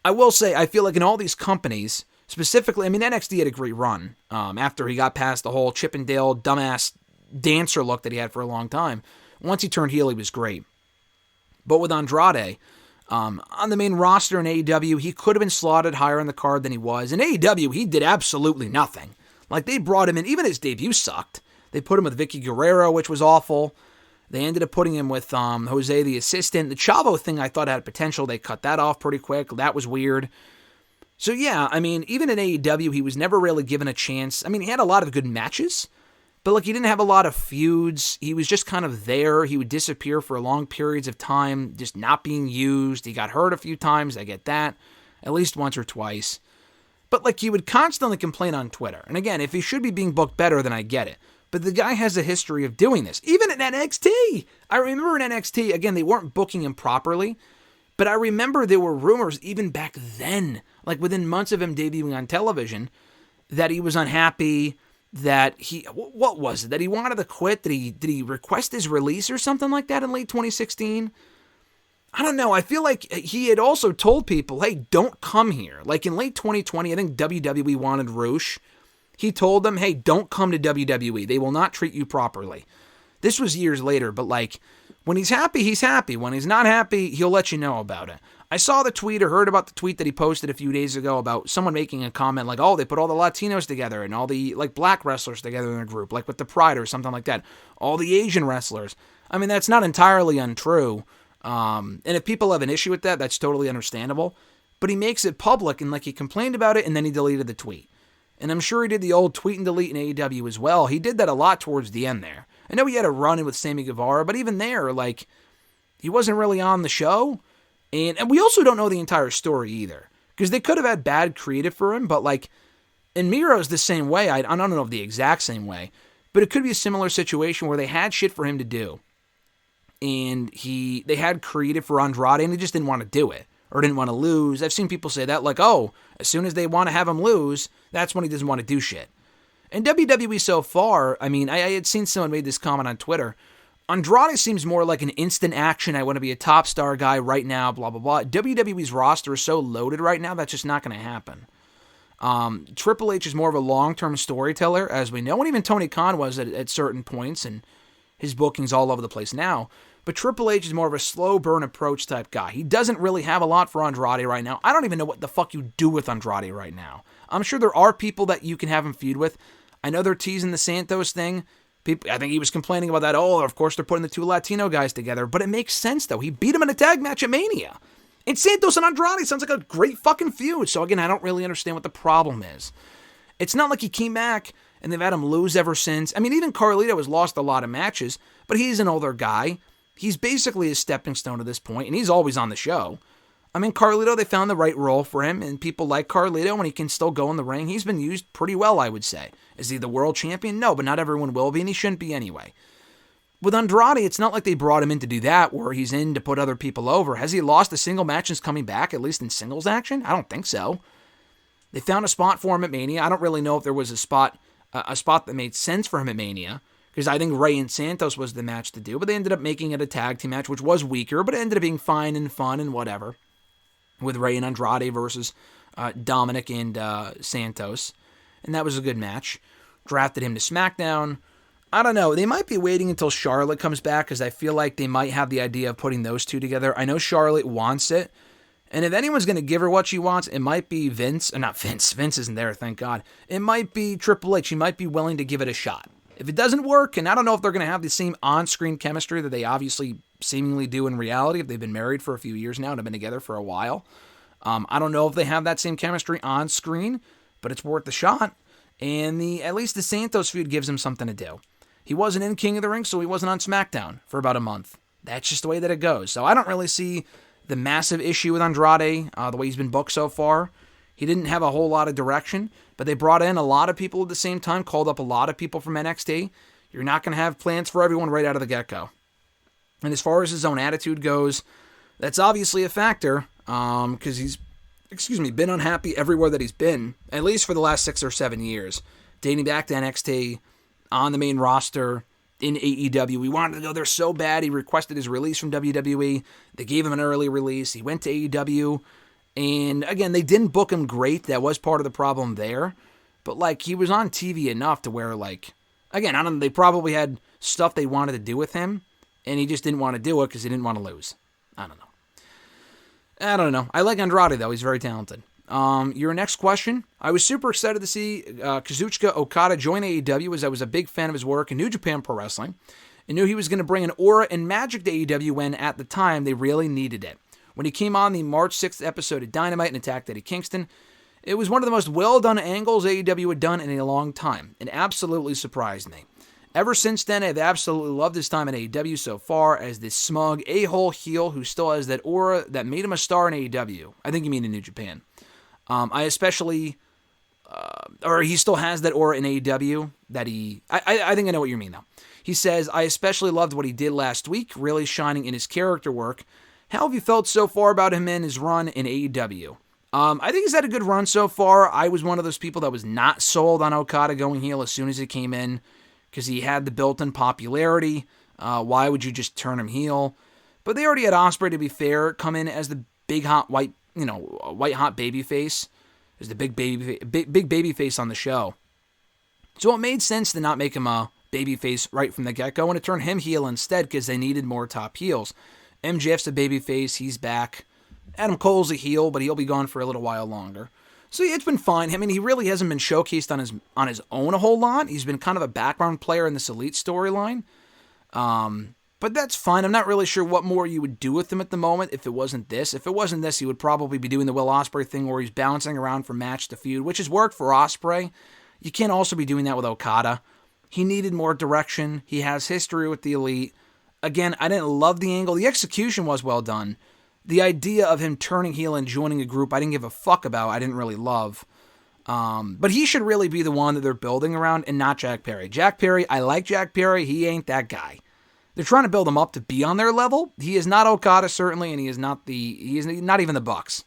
I will say, I feel like in all these companies, specifically, I mean, NXT had a great run after he got past the whole Chip and Dale dumbass dancer look that he had for a long time. Once he turned heel, he was great. But with Andrade, on the main roster in AEW, he could have been slotted higher on the card than he was. In AEW, he did absolutely nothing. Like, they brought him in, even his debut sucked. They put him with Vicky Guerrero, which was awful. They ended up putting him with Jose the assistant. The Chavo thing I thought had potential. They cut that off pretty quick. That was weird. So yeah, I mean, even in AEW, he was never really given a chance. I mean, he had a lot of good matches, but like, he didn't have a lot of feuds. He was just kind of there. He would disappear for long periods of time, just not being used. He got hurt a few times. I get that. At least once or twice. But, like, he would constantly complain on Twitter. And again, if he should be being booked better, then I get it. But the guy has a history of doing this. Even in NXT. I remember in NXT, again, they weren't booking him properly. But I remember there were rumors even back then, like within months of him debuting on television, that he was unhappy, that he, what was it? That he wanted to quit? Did he request his release or something like that in late 2016? I don't know. I feel like he had also told people, hey, don't come here. Like in late 2020, I think WWE wanted Roosh. He told them, hey, don't come to WWE. They will not treat you properly. This was years later, but like, when he's happy, he's happy. When he's not happy, he'll let you know about it. I saw the tweet or heard about the tweet that he posted a few days ago about someone making a comment like, oh, they put all the Latinos together and all the like black wrestlers together in a group, like with the Pride or something like that. All the Asian wrestlers. I mean, that's not entirely untrue. And if people have an issue with that, that's totally understandable. But he makes it public, and like, he complained about it, and then he deleted the tweet. And I'm sure he did the old tweet and delete in AEW as well. He did that a lot towards the end there. I know he had a run-in with Sammy Guevara, but even there, like, he wasn't really on the show. And we also don't know the entire story either, because they could have had bad creative for him, but like, and Miro's the same way. I don't know if the exact same way, but it could be a similar situation where they had shit for him to do. And they had creative for Andrade, and he just didn't want to do it, or didn't want to lose. I've seen people say that, like, oh, as soon as they want to have him lose, that's when he doesn't want to do shit. And WWE so far, I mean, I had seen someone made this comment on Twitter. Andrade seems more like an instant action, I want to be a top star guy right now, blah, blah, blah. WWE's roster is so loaded right now, that's just not going to happen. Triple H is more of a long-term storyteller, as we know, and even Tony Khan was at certain points, and his booking's all over the place now. But Triple H is more of a slow burn approach type guy. He doesn't really have a lot for Andrade right now. I don't even know what the fuck you do with Andrade right now. I'm sure there are people that you can have him feud with. I know they're teasing the Santos thing. I think he was complaining about that. Oh, of course they're putting the two Latino guys together. But it makes sense, though. He beat him in a tag match at Mania. And Santos and Andrade sounds like a great fucking feud. So again, I don't really understand what the problem is. It's not like he came back and they've had him lose ever since. I mean, even Carlito has lost a lot of matches, but he's an older guy. He's basically a stepping stone at this point, and he's always on the show. I mean, Carlito, they found the right role for him, and people like Carlito, and he can still go in the ring. He's been used pretty well, I would say. Is he the world champion? No, but not everyone will be, and he shouldn't be anyway. With Andrade, it's not like they brought him in to do that, where he's in to put other people over. Has he lost a single match since coming back, at least in singles action? I don't think so. They found a spot for him at Mania. I don't really know if there was a spot that made sense for him at Mania, because I think Rey and Santos was the match to do, but they ended up making it a tag team match, which was weaker, but it ended up being fine and fun and whatever, with Rey and Andrade versus Dominic and Santos, and that was a good match. Drafted him to SmackDown. I don't know. They might be waiting until Charlotte comes back because I feel like they might have the idea of putting those two together. I know Charlotte wants it. And if anyone's going to give her what she wants, it might be Vince. Or not Vince. Vince isn't there, thank God. It might be Triple H. He might be willing to give it a shot. If it doesn't work, and I don't know if they're going to have the same on-screen chemistry that they obviously seemingly do in reality, if they've been married for a few years now and have been together for a while. I don't know if they have that same chemistry on screen, but it's worth the shot. And at least the Santos feud gives him something to do. He wasn't in King of the Ring, so he wasn't on SmackDown for about a month. That's just the way that it goes. So I don't really see the massive issue with Andrade, the way he's been booked so far. He didn't have a whole lot of direction, but they brought in a lot of people at the same time, called up a lot of people from NXT. You're not going to have plans for everyone right out of the get-go. And as far as his own attitude goes, that's obviously a factor, because he's, been unhappy everywhere that he's been, at least for the last 6 or 7 years, dating back to NXT, on the main roster, in AEW. He wanted to go there so bad, he requested his release from WWE. They gave him an early release. He went to AEW, and again, they didn't book him great. That was part of the problem there. But, like, he was on TV enough to where, like, again, I don't know, they probably had stuff they wanted to do with him, and he just didn't want to do it because he didn't want to lose. I don't know. I like Andrade, though. He's very talented. Your next question. I was super excited to see Kazuchika Okada join AEW, as I was a big fan of his work in New Japan Pro Wrestling and knew he was going to bring an aura and magic to AEW when, at the time, they really needed it. When he came on the March 6th episode of Dynamite and attacked Eddie Kingston, it was one of the most well-done angles AEW had done in a long time. It absolutely surprised me. Ever since then, I've absolutely loved his time in AEW so far as this smug, a-hole heel who still has that aura that made him a star in AEW. I think you mean in New Japan. He still has that aura in AEW that I think I know what you mean, though. He says, I especially loved what he did last week, really shining in his character work. How have you felt so far about him and his run in AEW? I think he's had a good run so far. I was one of those people that was not sold on Okada going heel as soon as he came in, because he had the built-in popularity. Why would you just turn him heel? But they already had Ospreay, to be fair, come in as the big hot white hot baby face. Is the big baby face on the show. So it made sense to not make him a baby face right from the get-go and to turn him heel instead, because they needed more top heels. MJF's a baby face, he's back. Adam Cole's a heel, but he'll be gone for a little while longer. So yeah, it's been fine. I mean, he really hasn't been showcased on his own a whole lot. He's been kind of a background player in this Elite storyline. But that's fine. I'm not really sure what more you would do with him at the moment if it wasn't this. If it wasn't this, he would probably be doing the Will Ospreay thing where he's bouncing around from match to feud, which has worked for Ospreay. You can't also be doing that with Okada. He needed more direction. He has history with the Elite. Again, I didn't love the angle. The execution was well done. The idea of him turning heel and joining a group I didn't give a fuck about, I didn't really love. But he should really be the one that they're building around and not Jack Perry. Jack Perry, I like Jack Perry. He ain't that guy. They're trying to build him up to be on their level. He is not Okada, certainly, and he is not even the Bucks.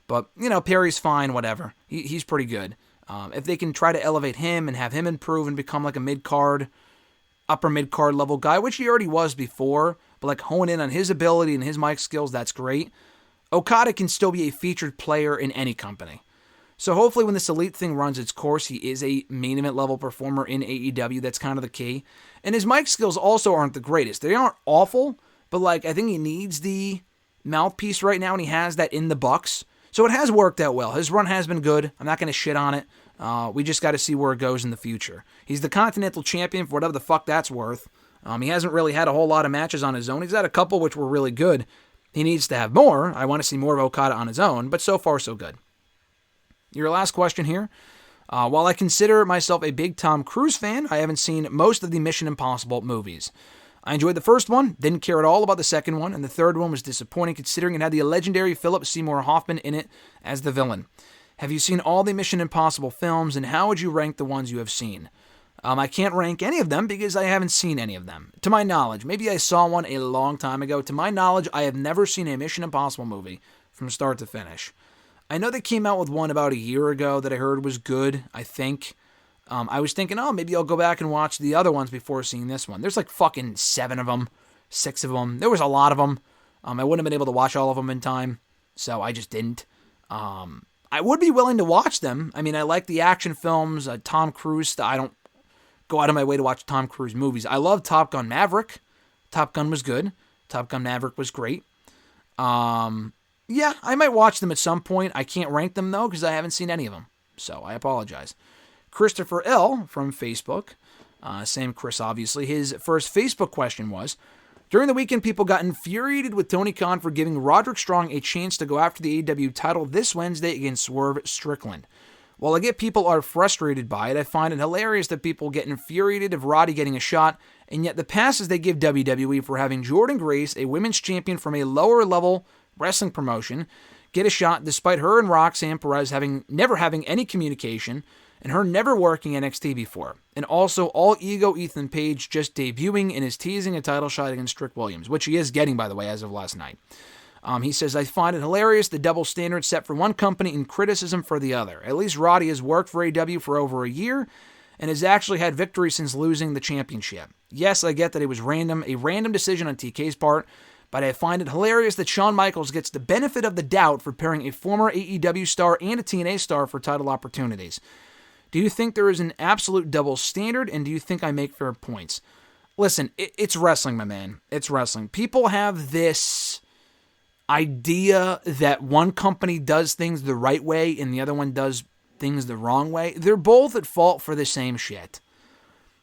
But, Perry's fine, whatever. He's pretty good. If they can try to elevate him and have him improve and become like a mid-card, upper mid-card level guy, which he already was before, but like hone in on his ability and his mic skills, that's great. Okada can still be a featured player in any company. So hopefully when this Elite thing runs its course, he is a main event level performer in AEW. That's kind of the key. And his mic skills also aren't the greatest. They aren't awful, but I think he needs the mouthpiece right now, and he has that in the Bucks. So it has worked out well. His run has been good. I'm not going to shit on it. We just got to see where it goes in the future. He's the Continental Champion for whatever the fuck that's worth. He hasn't really had a whole lot of matches on his own. He's had a couple which were really good. He needs to have more. I want to see more of Okada on his own, but so far so good. Your last question here. While I consider myself a big Tom Cruise fan, I haven't seen most of the Mission Impossible movies. I enjoyed the first one, didn't care at all about the second one, and the third one was disappointing considering it had the legendary Philip Seymour Hoffman in it as the villain. Have you seen all the Mission Impossible films, and how would you rank the ones you have seen? I can't rank any of them because I haven't seen any of them. To my knowledge, maybe I saw one a long time ago. To my knowledge, I have never seen a Mission Impossible movie from start to finish. I know they came out with one about a year ago that I heard was good, I think. I was thinking, maybe I'll go back and watch the other ones before seeing this one. There's like fucking 7 of them, 6 of them. There was a lot of them. I wouldn't have been able to watch all of them in time, so I just didn't. I would be willing to watch them. I mean, I like the action films, Tom Cruise. go out of my way to watch Tom Cruise movies. I love Top Gun Maverick. Top Gun was good. Top Gun Maverick was great. Yeah, I might watch them at some point. I can't rank them, though, because I haven't seen any of them. So I apologize. Christopher L. from Facebook. Same Chris, obviously. His first Facebook question was, during the weekend, people got infuriated with Tony Khan for giving Roderick Strong a chance to go after the AEW title this Wednesday against Swerve Strickland. While I get people are frustrated by it, I find it hilarious that people get infuriated of Roddy getting a shot, and yet the passes they give WWE for having Jordynne Grace, a women's champion from a lower-level wrestling promotion, get a shot despite her and Roxanne Perez never having any communication, and her never working NXT before. And also, all ego Ethan Page just debuting and is teasing a title shot against Trick Williams, which he is getting, by the way, as of last night. He says, I find it hilarious, the double standard set for one company and criticism for the other. At least Roddy has worked for AEW for over a year and has actually had victory since losing the championship. Yes, I get that it was a random decision on TK's part, but I find it hilarious that Shawn Michaels gets the benefit of the doubt for pairing a former AEW star and a TNA star for title opportunities. Do you think there is an absolute double standard, and do you think I make fair points? Listen, it's wrestling, my man. It's wrestling. People have this idea that one company does things the right way and the other one does things the wrong way. They're both at fault for the same shit.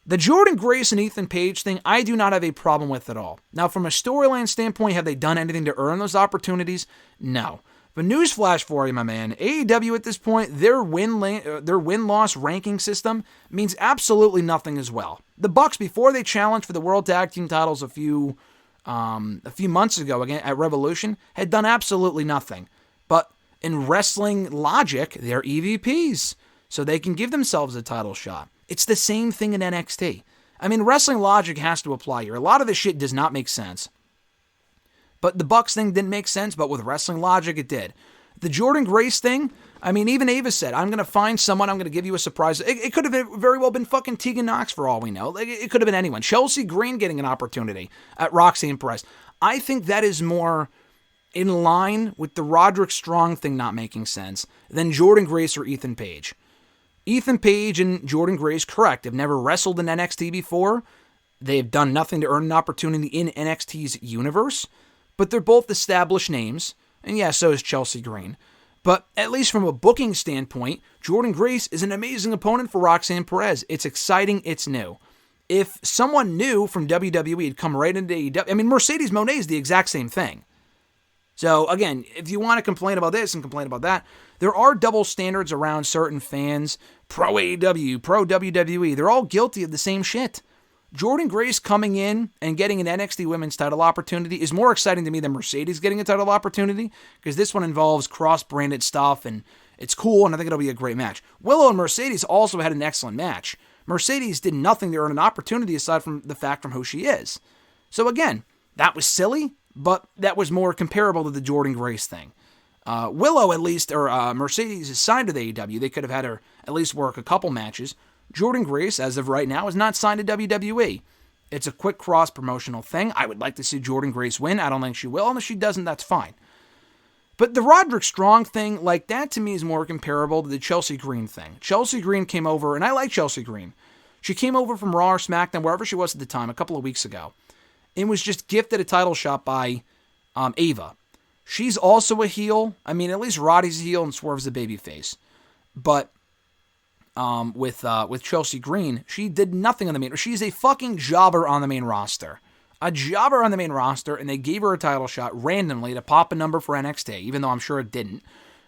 The Jordynne Grace and Ethan Page thing, I do not have a problem with at all. Now, from a storyline standpoint, have they done anything to earn those opportunities? No. But newsflash for you, my man. AEW at this point, their win-loss ranking system means absolutely nothing as well. The Bucks, before they challenged for the World Tag Team titles a few months ago again at Revolution, had done absolutely nothing. But in wrestling logic, they're EVPs, so they can give themselves a title shot. It's the same thing in NXT. I mean, wrestling logic has to apply here. A lot of this shit does not make sense. But the Bucks thing didn't make sense, but with wrestling logic, it did. The Jordynne Grace thing, I mean, even Ava said, I'm going to find someone, I'm going to give you a surprise. It could have very well been fucking Tegan Nox for all we know. It could have been anyone. Chelsea Green getting an opportunity at Roxanne Perez. I think that is more in line with the Roderick Strong thing not making sense than Jordynne Grace or Ethan Page. Ethan Page and Jordynne Grace, correct, have never wrestled in NXT before. They have done nothing to earn an opportunity in NXT's universe. But they're both established names, and yeah, so is Chelsea Green. But at least from a booking standpoint, Jordynne Grace is an amazing opponent for Roxanne Perez. It's exciting, it's new. If someone new from WWE had come right into AEW, I mean, Mercedes Moné is the exact same thing. So again, if you want to complain about this and complain about that, there are double standards around certain fans, pro AEW, pro WWE. They're all guilty of the same shit. Jordynne Grace coming in and getting an NXT Women's title opportunity is more exciting to me than Mercedes getting a title opportunity, because this one involves cross-branded stuff, and it's cool, and I think it'll be a great match. Willow and Mercedes also had an excellent match. Mercedes did nothing to earn an opportunity aside from the fact from who she is. So again, that was silly, but that was more comparable to the Jordynne Grace thing. Willow, at least, or Mercedes is signed to the AEW. They could have had her at least work a couple matches. Jordynne Grace, as of right now, is not signed to WWE. It's a quick cross-promotional thing. I would like to see Jordynne Grace win. I don't think she will, and if she doesn't, that's fine. But the Roderick Strong thing, like, that to me is more comparable to the Chelsea Green thing. Chelsea Green came over, and I like Chelsea Green. She came over from Raw or SmackDown, wherever she was at the time, a couple of weeks ago, and was just gifted a title shot by Ava. She's also a heel. I mean, at least Roddy's a heel and Swerve's a babyface. But with Chelsea Green, she did nothing on the main. She's a fucking jobber on the main roster. A jobber on the main roster, and they gave her a title shot randomly to pop a number for NXT, even though I'm sure it didn't.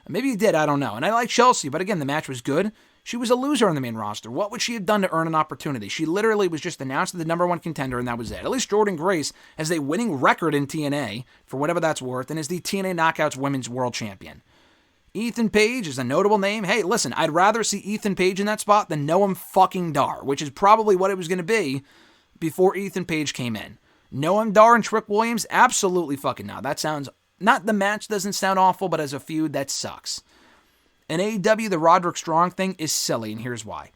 Maybe it did, I don't know. And I like Chelsea, but again, the match was good. She was a loser on the main roster. What would she have done to earn an opportunity? She literally was just announced as the number one contender, and that was it. At least Jordynne Grace has a winning record in TNA, for whatever that's worth, and is the TNA Knockouts Women's World Champion. Ethan Page is a notable name. Hey, listen, I'd rather see Ethan Page in that spot than Noam fucking Dar, which is probably what it was going to be before Ethan Page came in. Noam Dar and Trick Williams? Absolutely fucking not. That sounds, not the match doesn't sound awful, but as a feud, that sucks. In AEW, the Roderick Strong thing is silly, and here's why.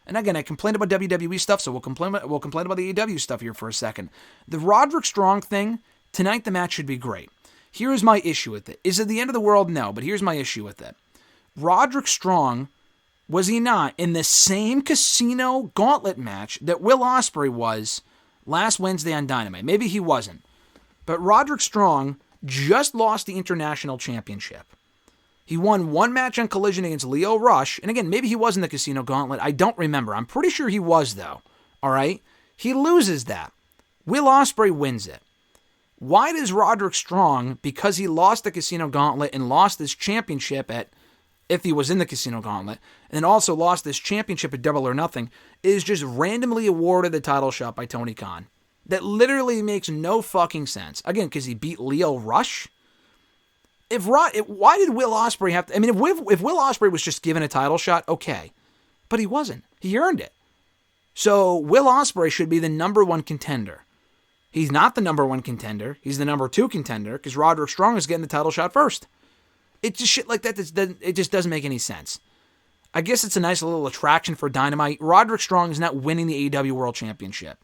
And again, I complained about WWE stuff, so we'll complain about the AEW stuff here for a second. The Roderick Strong thing, tonight the match should be great. Here's my issue with it. Is it the end of the world? No, but here's my issue with it. Roderick Strong Was he not in the same casino gauntlet match that Will Ospreay was last Wednesday on Dynamite? Maybe he wasn't. But Roderick Strong just lost the International Championship. He won one match on Collision against Lio Rush. And again, maybe he was in the casino gauntlet. I don't remember. I'm pretty sure he was, though. All right? He loses that. Will Ospreay wins it. Why does Roderick Strong, because he lost the casino gauntlet and lost his championship if he was in the casino gauntlet, and then also lost this championship at Double or Nothing, is just randomly awarded the title shot by Tony Khan? That literally makes no fucking sense. Again, because he beat Lio Rush? Why did Will Ospreay have to... I mean, if Will Ospreay was just given a title shot, okay. But he wasn't. He earned it. So Will Ospreay should be the number one contender. He's not the number one contender. He's the number two contender because Roderick Strong is getting the title shot first. It's just shit like that. It just doesn't make any sense. I guess it's a nice little attraction for Dynamite. Roderick Strong is not winning the AEW World Championship.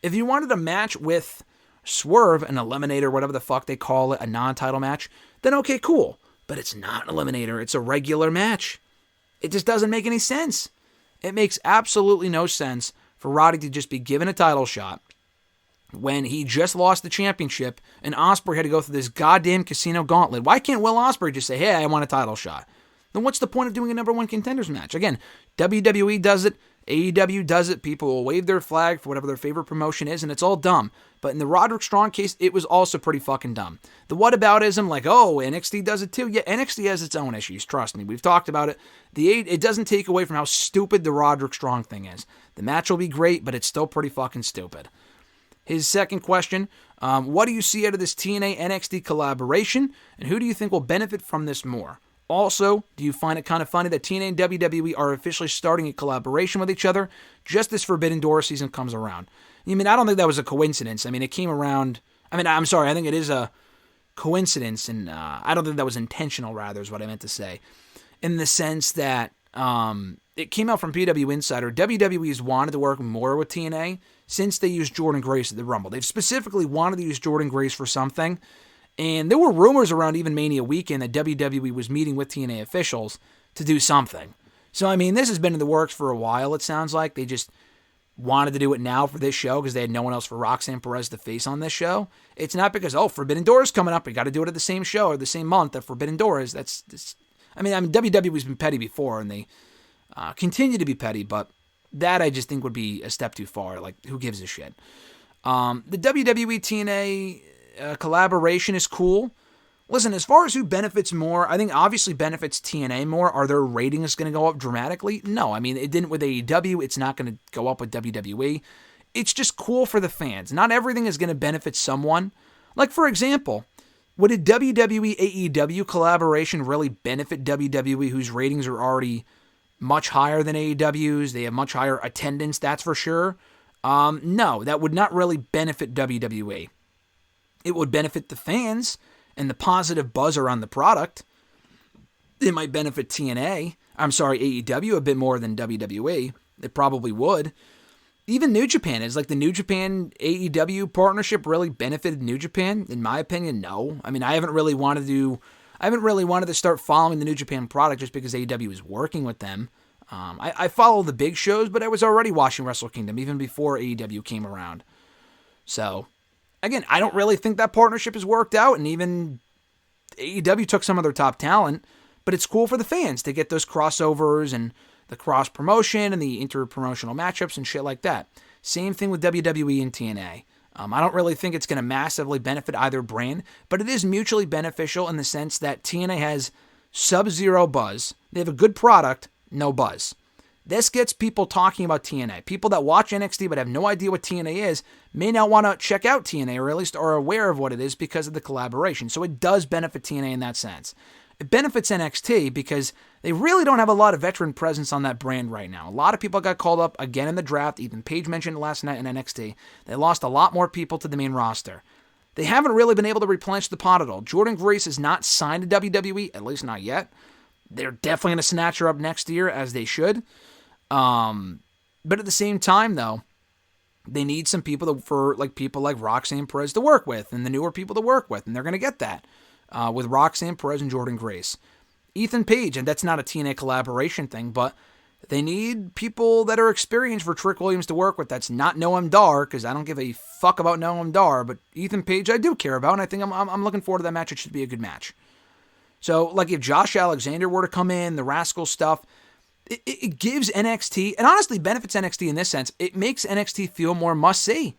If you wanted a match with Swerve, an eliminator, whatever the fuck they call it, a non-title match, then okay, cool. But it's not an eliminator. It's a regular match. It just doesn't make any sense. It makes absolutely no sense for Roddy to just be given a title shot when he just lost the championship and Ospreay had to go through this goddamn casino gauntlet. Why can't Will Ospreay just say, hey, I want a title shot? Then what's the point of doing a number one contenders match? Again, WWE does it, AEW does it, people will wave their flag for whatever their favorite promotion is, and it's all dumb. But in the Roderick Strong case, it was also pretty fucking dumb. The whataboutism, like, oh, NXT does it too? Yeah, NXT has its own issues, trust me. We've talked about it. It doesn't take away from how stupid the Roderick Strong thing is. The match will be great, but it's still pretty fucking stupid. His second question, what do you see out of this TNA NXT collaboration, and who do you think will benefit from this more? Also, do you find it kind of funny that TNA and WWE are officially starting a collaboration with each other just as Forbidden Door season comes around? I mean, I don't think that was a coincidence. I mean, it came around... I mean, I'm sorry, I think it is a coincidence, and I don't think that was intentional, rather, is what I meant to say. In the sense that it came out from PW Insider. WWE has wanted to work more with TNA since they used Jordynne Grace at the Rumble. They've specifically wanted to use Jordynne Grace for something, and there were rumors around even Mania weekend that WWE was meeting with TNA officials to do something. So, I mean, this has been in the works for a while, it sounds like. They just wanted to do it now for this show because they had no one else for Roxanne Perez to face on this show. It's not because, oh, Forbidden Door is coming up, we got to do it at the same show or the same month that Forbidden Door is. I mean, WWE's been petty before, and they continue to be petty, but that I just think would be a step too far. Like, who gives a shit? The WWE TNA collaboration is cool. Listen, as far as who benefits more, I think obviously benefits TNA more. Are their ratings going to go up dramatically? No. I mean, it didn't with AEW. It's not going to go up with WWE. It's just cool for the fans. Not everything is going to benefit someone. Like, for example, would a WWE AEW collaboration really benefit WWE, whose ratings are already much higher than AEW's? They have much higher attendance, that's for sure. No, that would not really benefit WWE. It would benefit the fans and the positive buzz around the product. It might benefit AEW a bit more than WWE. It probably would. Even New Japan is like the New Japan AEW partnership really benefited New Japan. In my opinion, no. I mean, I haven't really wanted to start following the New Japan product just because AEW is working with them. I follow the big shows, but I was already watching Wrestle Kingdom even before AEW came around. So, again, I don't really think that partnership has worked out, and even AEW took some of their top talent, but it's cool for the fans to get those crossovers and the cross-promotion and the inter-promotional matchups and shit like that. Same thing with WWE and TNA. I don't really think it's going to massively benefit either brand, but it is mutually beneficial in the sense that TNA has sub-zero buzz. They have a good product, no buzz. This gets people talking about TNA. People that watch NXT but have no idea what TNA is may not want to check out TNA, or at least are aware of what it is because of the collaboration. So it does benefit TNA in that sense. It benefits NXT because they really don't have a lot of veteran presence on that brand right now. A lot of people got called up again in the draft. Ethan Page mentioned last night in NXT. They lost a lot more people to the main roster. They haven't really been able to replenish the pot at all. Jordynne Grace is not signed to WWE, at least not yet. They're definitely going to snatch her up next year, as they should. But at the same time, though, they need some people people like Roxanne Perez to work with, and the newer people to work with, and they're going to get that with Roxanne Perez and Jordynne Grace. Ethan Page, and that's not a TNA collaboration thing, but they need people that are experienced for Trick Williams to work with. That's not Noam Dar, because I don't give a fuck about Noam Dar, but Ethan Page I do care about, and I think I'm looking forward to that match. It should be a good match. So, like, if Josh Alexander were to come in, the Rascal stuff, it gives NXT, and honestly benefits NXT in this sense, it makes NXT feel more must-see.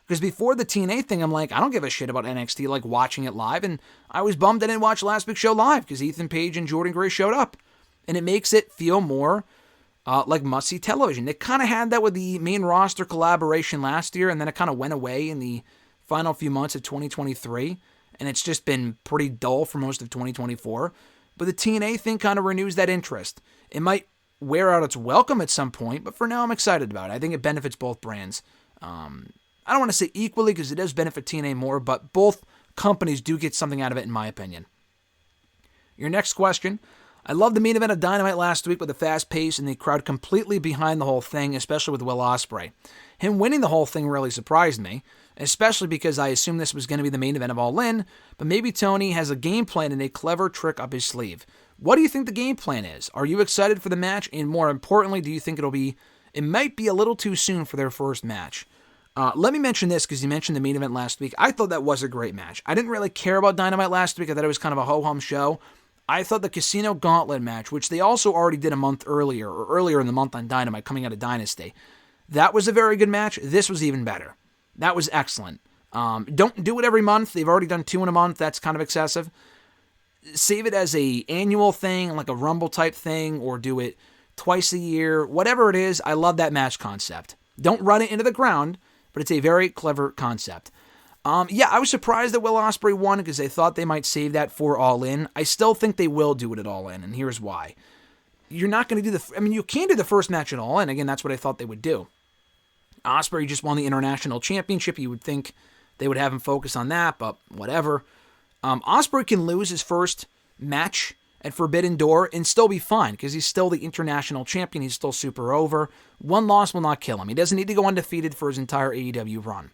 Because before the TNA thing, I'm like, I don't give a shit about NXT, like, watching it live, and I was bummed I didn't watch last week's show live, because Ethan Page and Jordan Gray showed up. And it makes it feel more like must-see television. They kind of had that with the main roster collaboration last year, and then it kind of went away in the final few months of 2023, and it's just been pretty dull for most of 2024. But the TNA thing kind of renews that interest. It might wear out its welcome at some point, but for now I'm excited about it. I think it benefits both brands. I don't want to say equally because it does benefit TNA more, but both companies do get something out of it in my opinion. Your next question. I love the main event of Dynamite last week with the fast pace and the crowd completely behind the whole thing, especially with Will Ospreay. Him winning the whole thing really surprised me, especially because I assumed this was going to be the main event of All In, but maybe Tony has a game plan and a clever trick up his sleeve. What do you think the game plan is? Are you excited for the match? And more importantly, do you think it might be a little too soon for their first match? Let me mention this because you mentioned the main event last week. I thought that was a great match. I didn't really care about Dynamite last week. I thought it was kind of a ho-hum show. I thought the Casino Gauntlet match, which they also already did a month earlier, or earlier in the month on Dynamite, coming out of Dynasty, that was a very good match. This was even better. That was excellent. Don't do it every month. They've already done 2 in a month. That's kind of excessive. Save it as a annual thing, like a Rumble type thing, or do it twice a year. Whatever it is, I love that match concept. Don't run it into the ground, but it's a very clever concept. I was surprised that Will Ospreay won because they thought they might save that for All In. I still think they will do it at All In, and here's why. You're not going to do you can do the first match at All In. Again, that's what I thought they would do. Ospreay just won the International Championship. You would think they would have him focus on that, but whatever. Ospreay can lose his first match at Forbidden Door and still be fine because he's still the International Champion. He's still super over. One loss will not kill him. He doesn't need to go undefeated for his entire AEW run.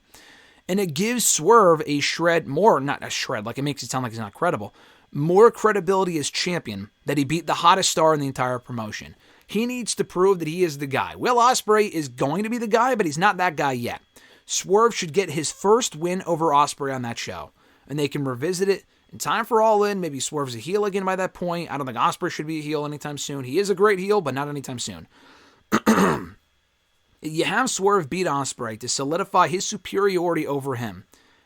And it gives Swerve a shred more, not a shred, like it makes it sound like he's not credible, more credibility as champion that he beat the hottest star in the entire promotion. He needs to prove that he is the guy. Will Ospreay is going to be the guy, but he's not that guy yet. Swerve should get his first win over Ospreay on that show, and they can revisit it in time for All In. Maybe Swerve's a heel again by that point. I don't think Ospreay should be a heel anytime soon. He is a great heel, but not anytime soon. You have Swerve beat Ospreay to solidify his superiority over him.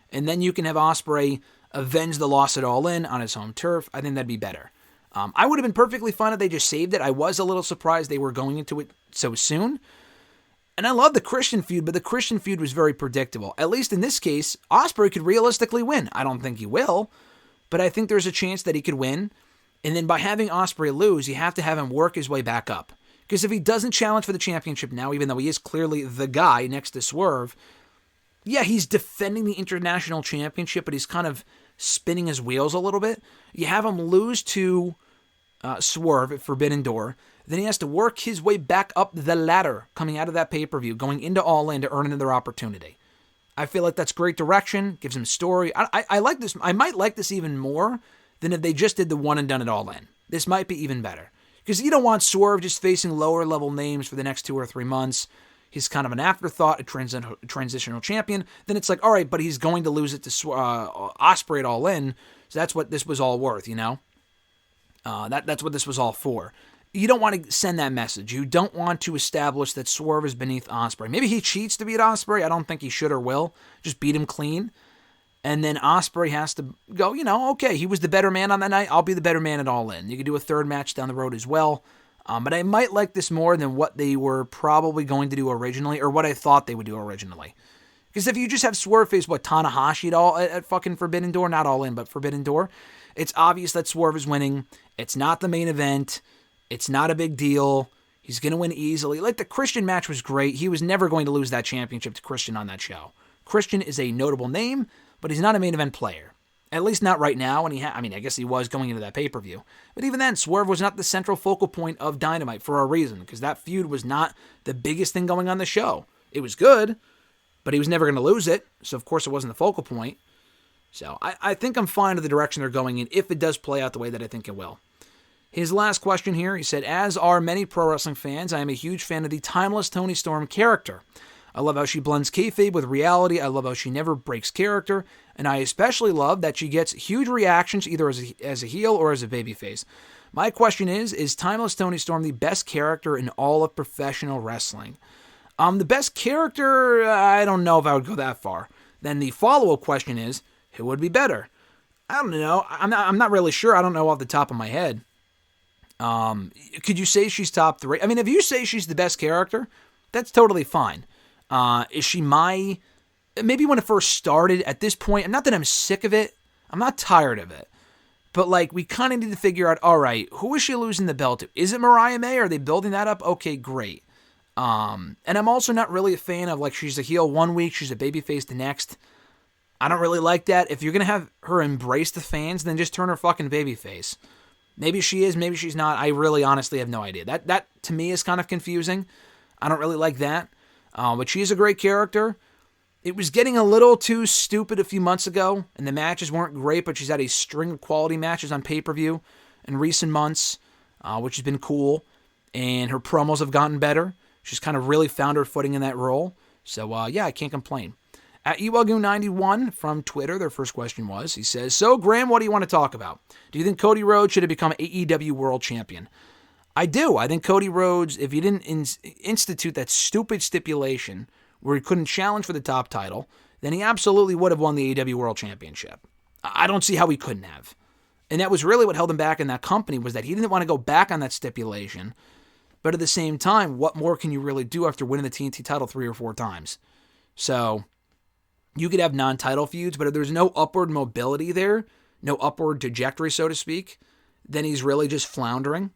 And then you can have Ospreay avenge the loss at All In on his home turf. I think that'd be better. I would have been perfectly fine if they just saved it. I was a little surprised they were going into it so soon. And I love the Christian feud, but the Christian feud was very predictable. At least in this case, Ospreay could realistically win. I don't think he will, but I think there's a chance that he could win. And then by having Ospreay lose, you have to have him work his way back up. Because if he doesn't challenge for the championship now, even though he is clearly the guy next to Swerve, yeah, he's defending the International Championship, but he's kind of spinning his wheels a little bit. You have him lose to Swerve at Forbidden Door. Then he has to work his way back up the ladder coming out of that pay-per-view, going into All In to earn another opportunity. I feel like that's great direction, gives him a story. I like this. I might like this even more than if they just did the one and done it All In. This might be even better. Because you don't want Swerve just facing lower-level names for the next 2 or 3 months. He's kind of an afterthought, a transitional champion. Then it's like, all right, but he's going to lose it to Ospreay at All In, so that's what this was all worth, you know? That's what this was all for. You don't want to send that message. You don't want to establish that Swerve is beneath Ospreay. Maybe he cheats to beat Ospreay. I don't think he should or will. Just beat him clean. And then Ospreay has to go, okay, he was the better man on that night. I'll be the better man at All In. You could do a third match down the road as well. But I might like this more than what they were probably going to do originally, or what I thought they would do originally. Because if you just have Swerve face, Tanahashi at fucking Forbidden Door, not All In, but Forbidden Door, it's obvious that Swerve is winning. It's not the main event. It's not a big deal. He's going to win easily. Like, the Christian match was great. He was never going to lose that championship to Christian on that show. Christian is a notable name, but he's not a main event player. At least not right now. And I guess he was going into that pay-per-view. But even then, Swerve was not the central focal point of Dynamite for a reason, because that feud was not the biggest thing going on the show. It was good, but he was never going to lose it. So, of course, it wasn't the focal point. So, I think I'm fine with the direction they're going in if it does play out the way that I think it will. His last question here, he said, as are many pro wrestling fans, I am a huge fan of the timeless Toni Storm character. I love how she blends kayfabe with reality. I love how she never breaks character. And I especially love that she gets huge reactions either as a heel or as a babyface. My question is timeless Toni Storm the best character in all of professional wrestling? The best character, I don't know if I would go that far. Then the follow-up question is, who would be better? I don't know. I'm not really sure. I don't know off the top of my head. Could you say she's top 3? I mean, if you say she's the best character, that's totally fine. Is she maybe when it first started at this point, not that I'm sick of it, I'm not tired of it, but like we kind of need to figure out, all right, who is she losing the belt to? Is it Mariah May? Are they building that up? Okay, great. And I'm also not really a fan of like she's a heel one week, she's a babyface the next. I don't really like that. If you're going to have her embrace the fans, then just turn her fucking babyface. Maybe she is, maybe she's not. I really honestly have no idea. That to me is kind of confusing. I don't really like that. But she's a great character. It was getting a little too stupid a few months ago, and the matches weren't great, but she's had a string of quality matches on pay-per-view in recent months, which has been cool. And her promos have gotten better. She's kind of really found her footing in that role. So, yeah, I can't complain. At Ewagoon91 from Twitter, their first question was, he says, so, Graham, what do you want to talk about? Do you think Cody Rhodes should have become AEW World Champion? I do. I think Cody Rhodes, if he didn't institute that stupid stipulation where he couldn't challenge for the top title, then he absolutely would have won the AEW World Championship. I don't see how he couldn't have. And that was really what held him back in that company, was that he didn't want to go back on that stipulation. But at the same time, what more can you really do after winning the TNT title 3 or 4 times? So you could have non-title feuds, but if there's no upward mobility there, no upward trajectory, so to speak, then he's really just floundering.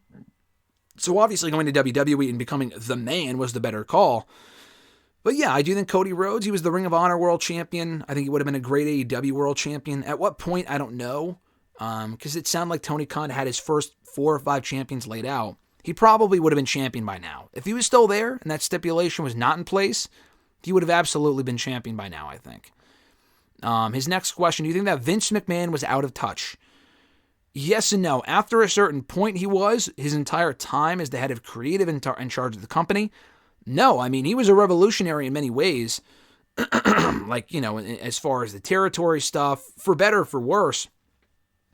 So obviously going to WWE and becoming the man was the better call. But yeah, I do think Cody Rhodes, he was the Ring of Honor World Champion. I think he would have been a great AEW World Champion. At what point, I don't know. Because it sounded like Tony Khan had his first 4 or 5 champions laid out. He probably would have been champion by now. If he was still there and that stipulation was not in place, he would have absolutely been champion by now, I think. His next question, do you think that Vince McMahon was out of touch? Yes and no. After a certain point he was, his entire time as the head of creative in charge of the company. No, I mean, he was a revolutionary in many ways. Like, you know, as far as the territory stuff, for better or for worse,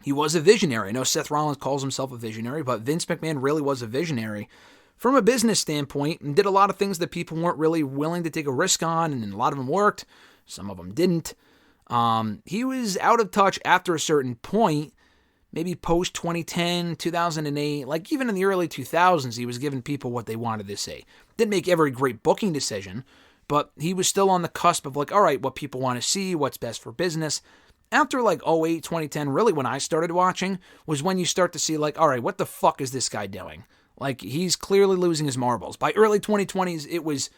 he was a visionary. I know Seth Rollins calls himself a visionary, but Vince McMahon really was a visionary from a business standpoint and did a lot of things that people weren't really willing to take a risk on, and a lot of them worked. Some of them didn't. He was out of touch after a certain point, maybe post 2010, 2008, like even in the early 2000s, he was giving people what they wanted to say. Didn't make every great booking decision, but he was still on the cusp of like, all right, what people want to see, what's best for business. After like 08, 2010, really when I started watching, was when you start to see like, all right, what the fuck is this guy doing? Like, he's clearly losing his marbles. By early 2020s, it was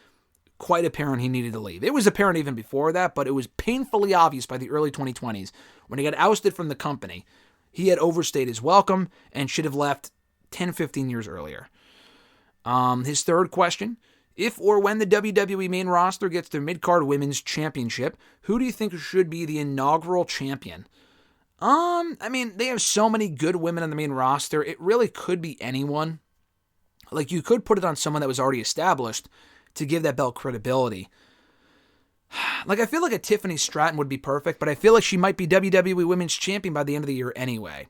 quite apparent he needed to leave. It was apparent even before that, but it was painfully obvious by the early 2020s when he got ousted from the company. He had overstayed his welcome and should have left 10, 15 years earlier. His third question, if or when the WWE main roster gets their mid-card women's championship, who do you think should be the inaugural champion? I mean, they have so many good women on the main roster, it really could be anyone. Like, you could put it on someone that was already established to give that belt credibility. Like, I feel like a Tiffany Stratton would be perfect, but I feel like she might be WWE Women's Champion by the end of the year anyway.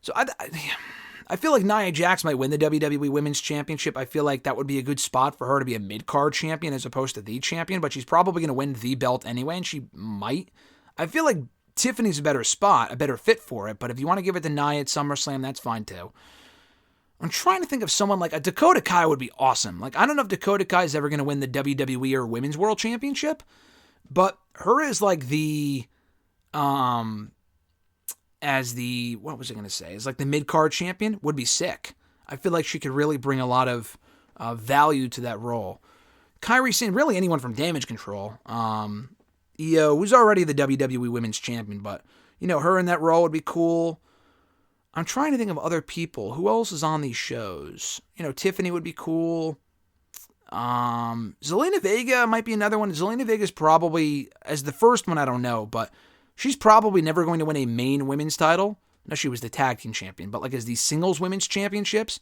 So I feel like Nia Jax might win the WWE Women's Championship. I feel like that would be a good spot for her to be a mid-card champion as opposed to the champion, but she's probably going to win the belt anyway, and she might. I feel like Tiffany's a better spot, a better fit for it, but if you want to give it to Nia at SummerSlam, that's fine too. I'm trying to think of someone like a Dakota Kai would be awesome. Like, I don't know if Dakota Kai is ever going to win the WWE or Women's World Championship, but her as like the, as the, what was I going to say? As like the mid-card champion would be sick. I feel like she could really bring a lot of value to that role. Kairi Sane, really anyone from Damage Control. Io, who's already the WWE Women's Champion, but, you know, her in that role would be cool. I'm trying to think of other people. Who else is on these shows? You know, Tiffany would be cool. Zelina Vega might be another one. Zelina Vega's probably, as the first one, I don't know, but she's probably never going to win a main women's title. no, she was the tag team champion, but like as these singles women's championships,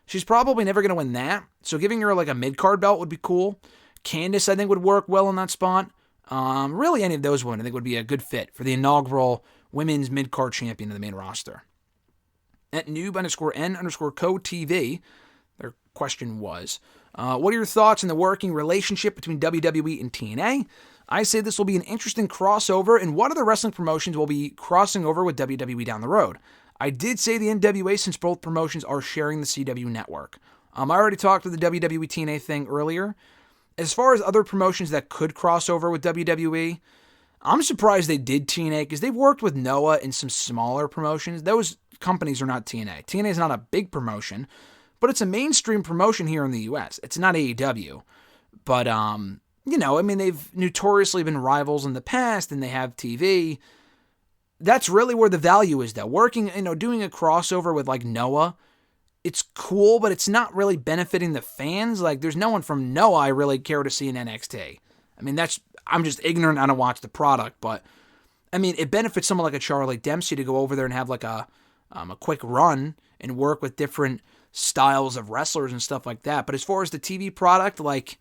she's probably never going to win that. So giving her like a mid-card belt would be cool. Candice, I think, would work well in that spot. Really, any of those women, I think, would be a good fit for the inaugural women's mid-card champion of the main roster. At noob_n_co.tv, their question was, what are your thoughts on the working relationship between WWE and TNA? I say this will be an interesting crossover, and what other wrestling promotions will be crossing over with WWE down the road? I did say the NWA since both promotions are sharing the CW network. I already talked to the WWE TNA thing earlier. As far as other promotions that could cross over with WWE, I'm surprised they did TNA because they've worked with Noah in some smaller promotions. Those companies are not TNA. TNA is not a big promotion, but it's a mainstream promotion here in the US. It's not AEW. But, they've notoriously been rivals in the past and they have TV. That's really where the value is, though. Working, doing a crossover with like Noah, it's cool, but it's not really benefiting the fans. Like, there's no one from Noah I really care to see in NXT. I'm just ignorant. I don't watch the product, but it benefits someone like a Charlie Dempsey to go over there and have like a quick run and work with different styles of wrestlers and stuff like that. But as far as the TV product, like,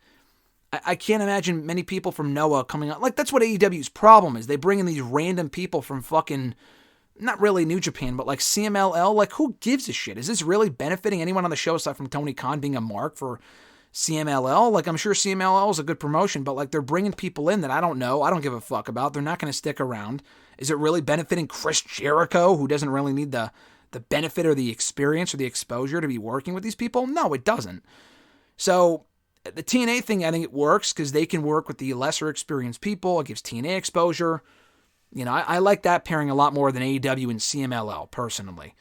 I can't imagine many people from Noah coming out. Like, that's what AEW's problem is. They bring in these random people from fucking, not really New Japan, but like CMLL. Like, who gives a shit? Is this really benefiting anyone on the show aside from Tony Khan being a mark for CMLL? Like, I'm sure CMLL is a good promotion, but like, they're bringing people in that I don't know. I don't give a fuck about. They're not going to stick around. Is it really benefiting Chris Jericho, who doesn't really need the benefit or the experience or the exposure to be working with these people? No, it doesn't. So the TNA thing, I think it works because they can work with the lesser experienced people. It gives TNA exposure. I like that pairing a lot more than AEW and CMLL, personally.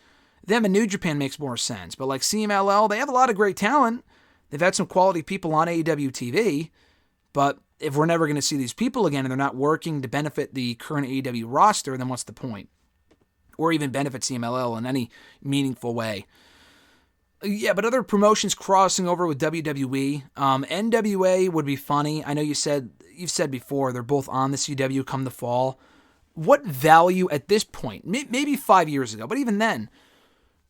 Them and New Japan makes more sense. But like CMLL, they have a lot of great talent. They've had some quality people on AEW TV. But if we're never going to see these people again and they're not working to benefit the current AEW roster, then what's the point? Or even benefit CMLL in any meaningful way. Yeah, but other promotions crossing over with WWE. NWA would be funny. I know you've said before they're both on the CW come the fall. What value at this point? Maybe 5 years ago, but even then,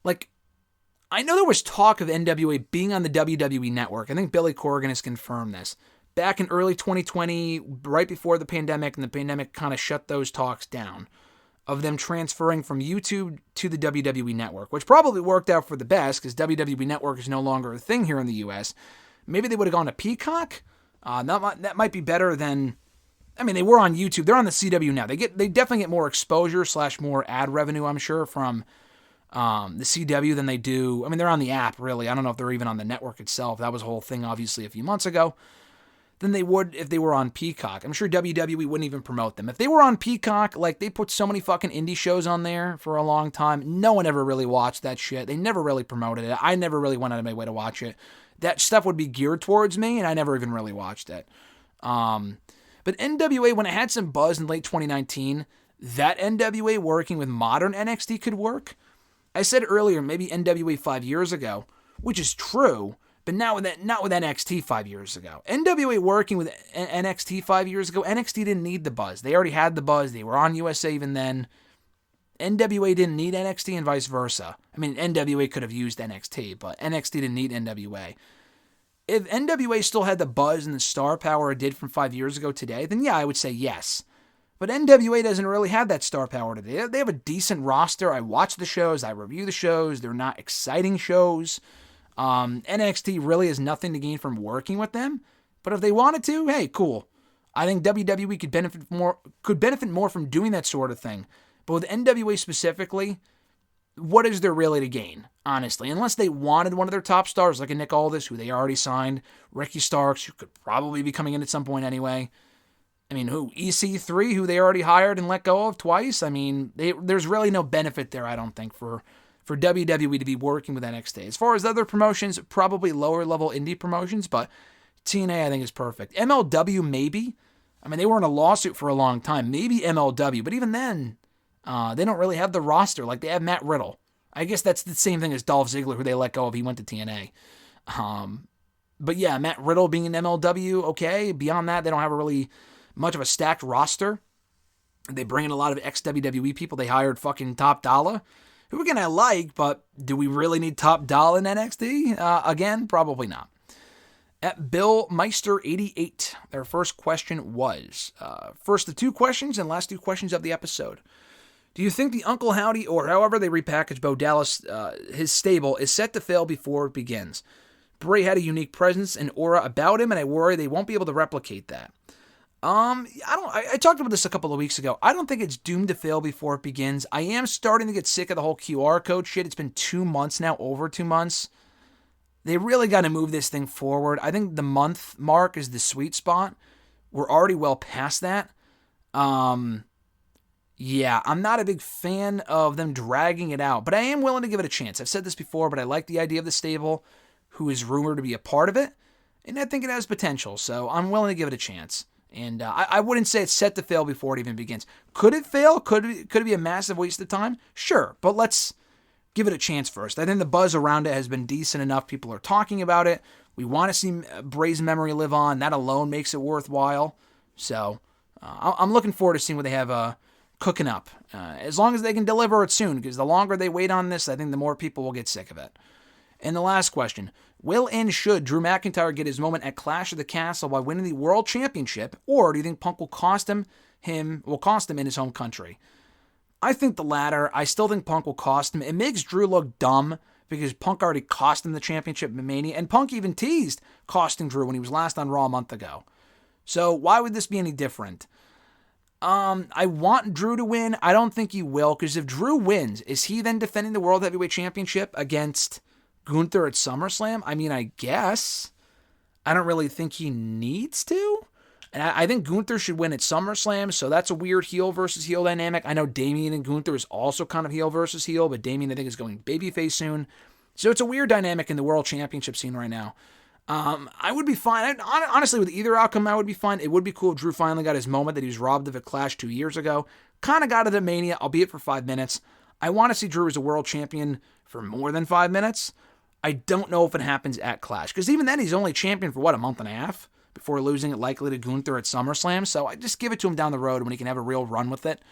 like, I know there was talk of NWA being on the WWE network. I think Billy Corgan has confirmed this. Back in early 2020, right before the pandemic, and the pandemic kind of shut those talks down, of them transferring from YouTube to the WWE Network, which probably worked out for the best because WWE Network is no longer a thing here in the US. Maybe they would have gone to Peacock. That might be better than... they were on YouTube. They're on the CW now. They definitely get more exposure / more ad revenue, I'm sure, from the CW than they do... they're on the app, really. I don't know if they're even on the network itself. That was a whole thing, obviously, a few months ago. Than they would if they were on Peacock. I'm sure WWE wouldn't even promote them. If they were on Peacock, like, they put so many fucking indie shows on there for a long time. No one ever really watched that shit. They never really promoted it. I never really went out of my way to watch it. That stuff would be geared towards me, and I never even really watched it. But NWA, when it had some buzz in late 2019, that NWA working with modern NXT could work. I said earlier, maybe NWA 5 years ago, which is true, but not with NXT 5 years ago. NWA working with NXT 5 years ago, NXT didn't need the buzz. They already had the buzz. They were on USA even then. NWA didn't need NXT and vice versa. NWA could have used NXT, but NXT didn't need NWA. If NWA still had the buzz and the star power it did from 5 years ago today, then yeah, I would say yes. But NWA doesn't really have that star power today. They have a decent roster. I watch the shows. I review the shows. They're not exciting shows. NXT really has nothing to gain from working with them, but if they wanted to, hey, cool. I think WWE could benefit more from doing that sort of thing. But with NWA specifically, what is there really to gain, honestly? Unless they wanted one of their top stars, like a Nick Aldis, who they already signed, Ricky Starks, who could probably be coming in at some point anyway. Who? EC3, who they already hired and let go of twice. There's really no benefit there, I don't think, for WWE to be working with NXT. As far as other promotions, probably lower level indie promotions, but TNA I think is perfect. MLW maybe. They were in a lawsuit for a long time. Maybe MLW, but even then, they don't really have the roster. Like, they have Matt Riddle. I guess that's the same thing as Dolph Ziggler, who they let go of. He went to TNA. But yeah, Matt Riddle being in MLW, okay. Beyond that, they don't have a really much of a stacked roster. They bring in a lot of ex-WWE people. They hired fucking Top Dollar. who again I like, but do we really need top dollar in NXT? Again, probably not. At Bill Meister 88, their first question was, first the 2 questions and last 2 questions of the episode. Do you think the Uncle Howdy, or however they repackage Bo Dallas, his stable, is set to fail before it begins? Bray had a unique presence and aura about him, and I worry they won't be able to replicate that. I talked about this a couple of weeks ago. I don't think it's doomed to fail before it begins. I am starting to get sick of the whole QR code shit. It's been 2 months now, over 2 months. They really got to move this thing forward. I think the month mark is the sweet spot. We're already well past that. Yeah, I'm not a big fan of them dragging it out, but I am willing to give it a chance. I've said this before, but I like the idea of the stable, who is rumored to be a part of it, and I think it has potential, so I'm willing to give it a chance. And I wouldn't say it's set to fail before it even begins. Could it fail? Could it be a massive waste of time? Sure, but let's give it a chance first. I think the buzz around it has been decent enough. People are talking about it. We want to see Bray's memory live on. That alone makes it worthwhile. So I'm looking forward to seeing what they have cooking up. As long as they can deliver it soon, because the longer they wait on this, I think the more people will get sick of it. And the last question, will and should Drew McIntyre get his moment at Clash of the Castle by winning the World Championship, or do you think Punk will cost him in his home country? I think the latter. I still think Punk will cost him. It makes Drew look dumb because Punk already cost him the championship in Mania, and Punk even teased costing Drew when he was last on Raw a month ago. So why would this be any different? I want Drew to win. I don't think he will, because if Drew wins, is he then defending the World Heavyweight Championship against Gunther at SummerSlam? I mean, I guess. I don't really think he needs to. And I think Gunther should win at SummerSlam, so that's a weird heel versus heel dynamic. I know Damian and Gunther is also kind of heel versus heel, but Damian, I think, is going babyface soon. So it's a weird dynamic in the World Championship scene right now. I would be fine. Honestly, with either outcome, I would be fine. It would be cool if Drew finally got his moment that he was robbed of at Clash 2 years ago. Kind of got it at Mania, albeit for 5 minutes. I want to see Drew as a world champion for more than 5 minutes. I don't know if it happens at Clash, because even then, he's only champion for, a month and a half before losing it likely to Gunther at SummerSlam. So I just give it to him down the road when he can have a real run with it.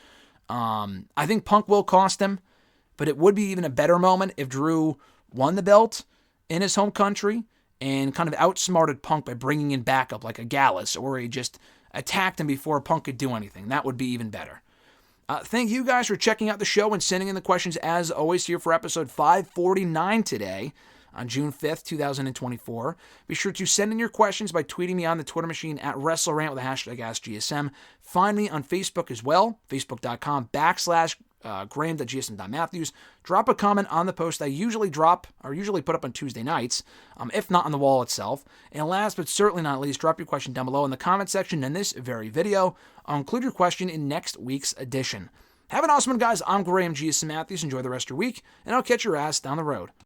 I think Punk will cost him, but it would be even a better moment if Drew won the belt in his home country and kind of outsmarted Punk by bringing in backup like a Gallus, or he just attacked him before Punk could do anything. That would be even better. Thank you guys for checking out the show and sending in the questions as always here for episode 549 today on June 5th, 2024. Be sure to send in your questions by tweeting me on the Twitter machine at WrestleRant with the hashtag AskGSM. Find me on Facebook as well, facebook.com/Graham.GSM.Matthews. Drop a comment on the post I usually put up on Tuesday nights, if not on the wall itself. And last but certainly not least, drop your question down below in the comment section in this very video. I'll include your question in next week's edition. Have an awesome one, guys. I'm Graham GSM Matthews. Enjoy the rest of your week, and I'll catch your ass down the road.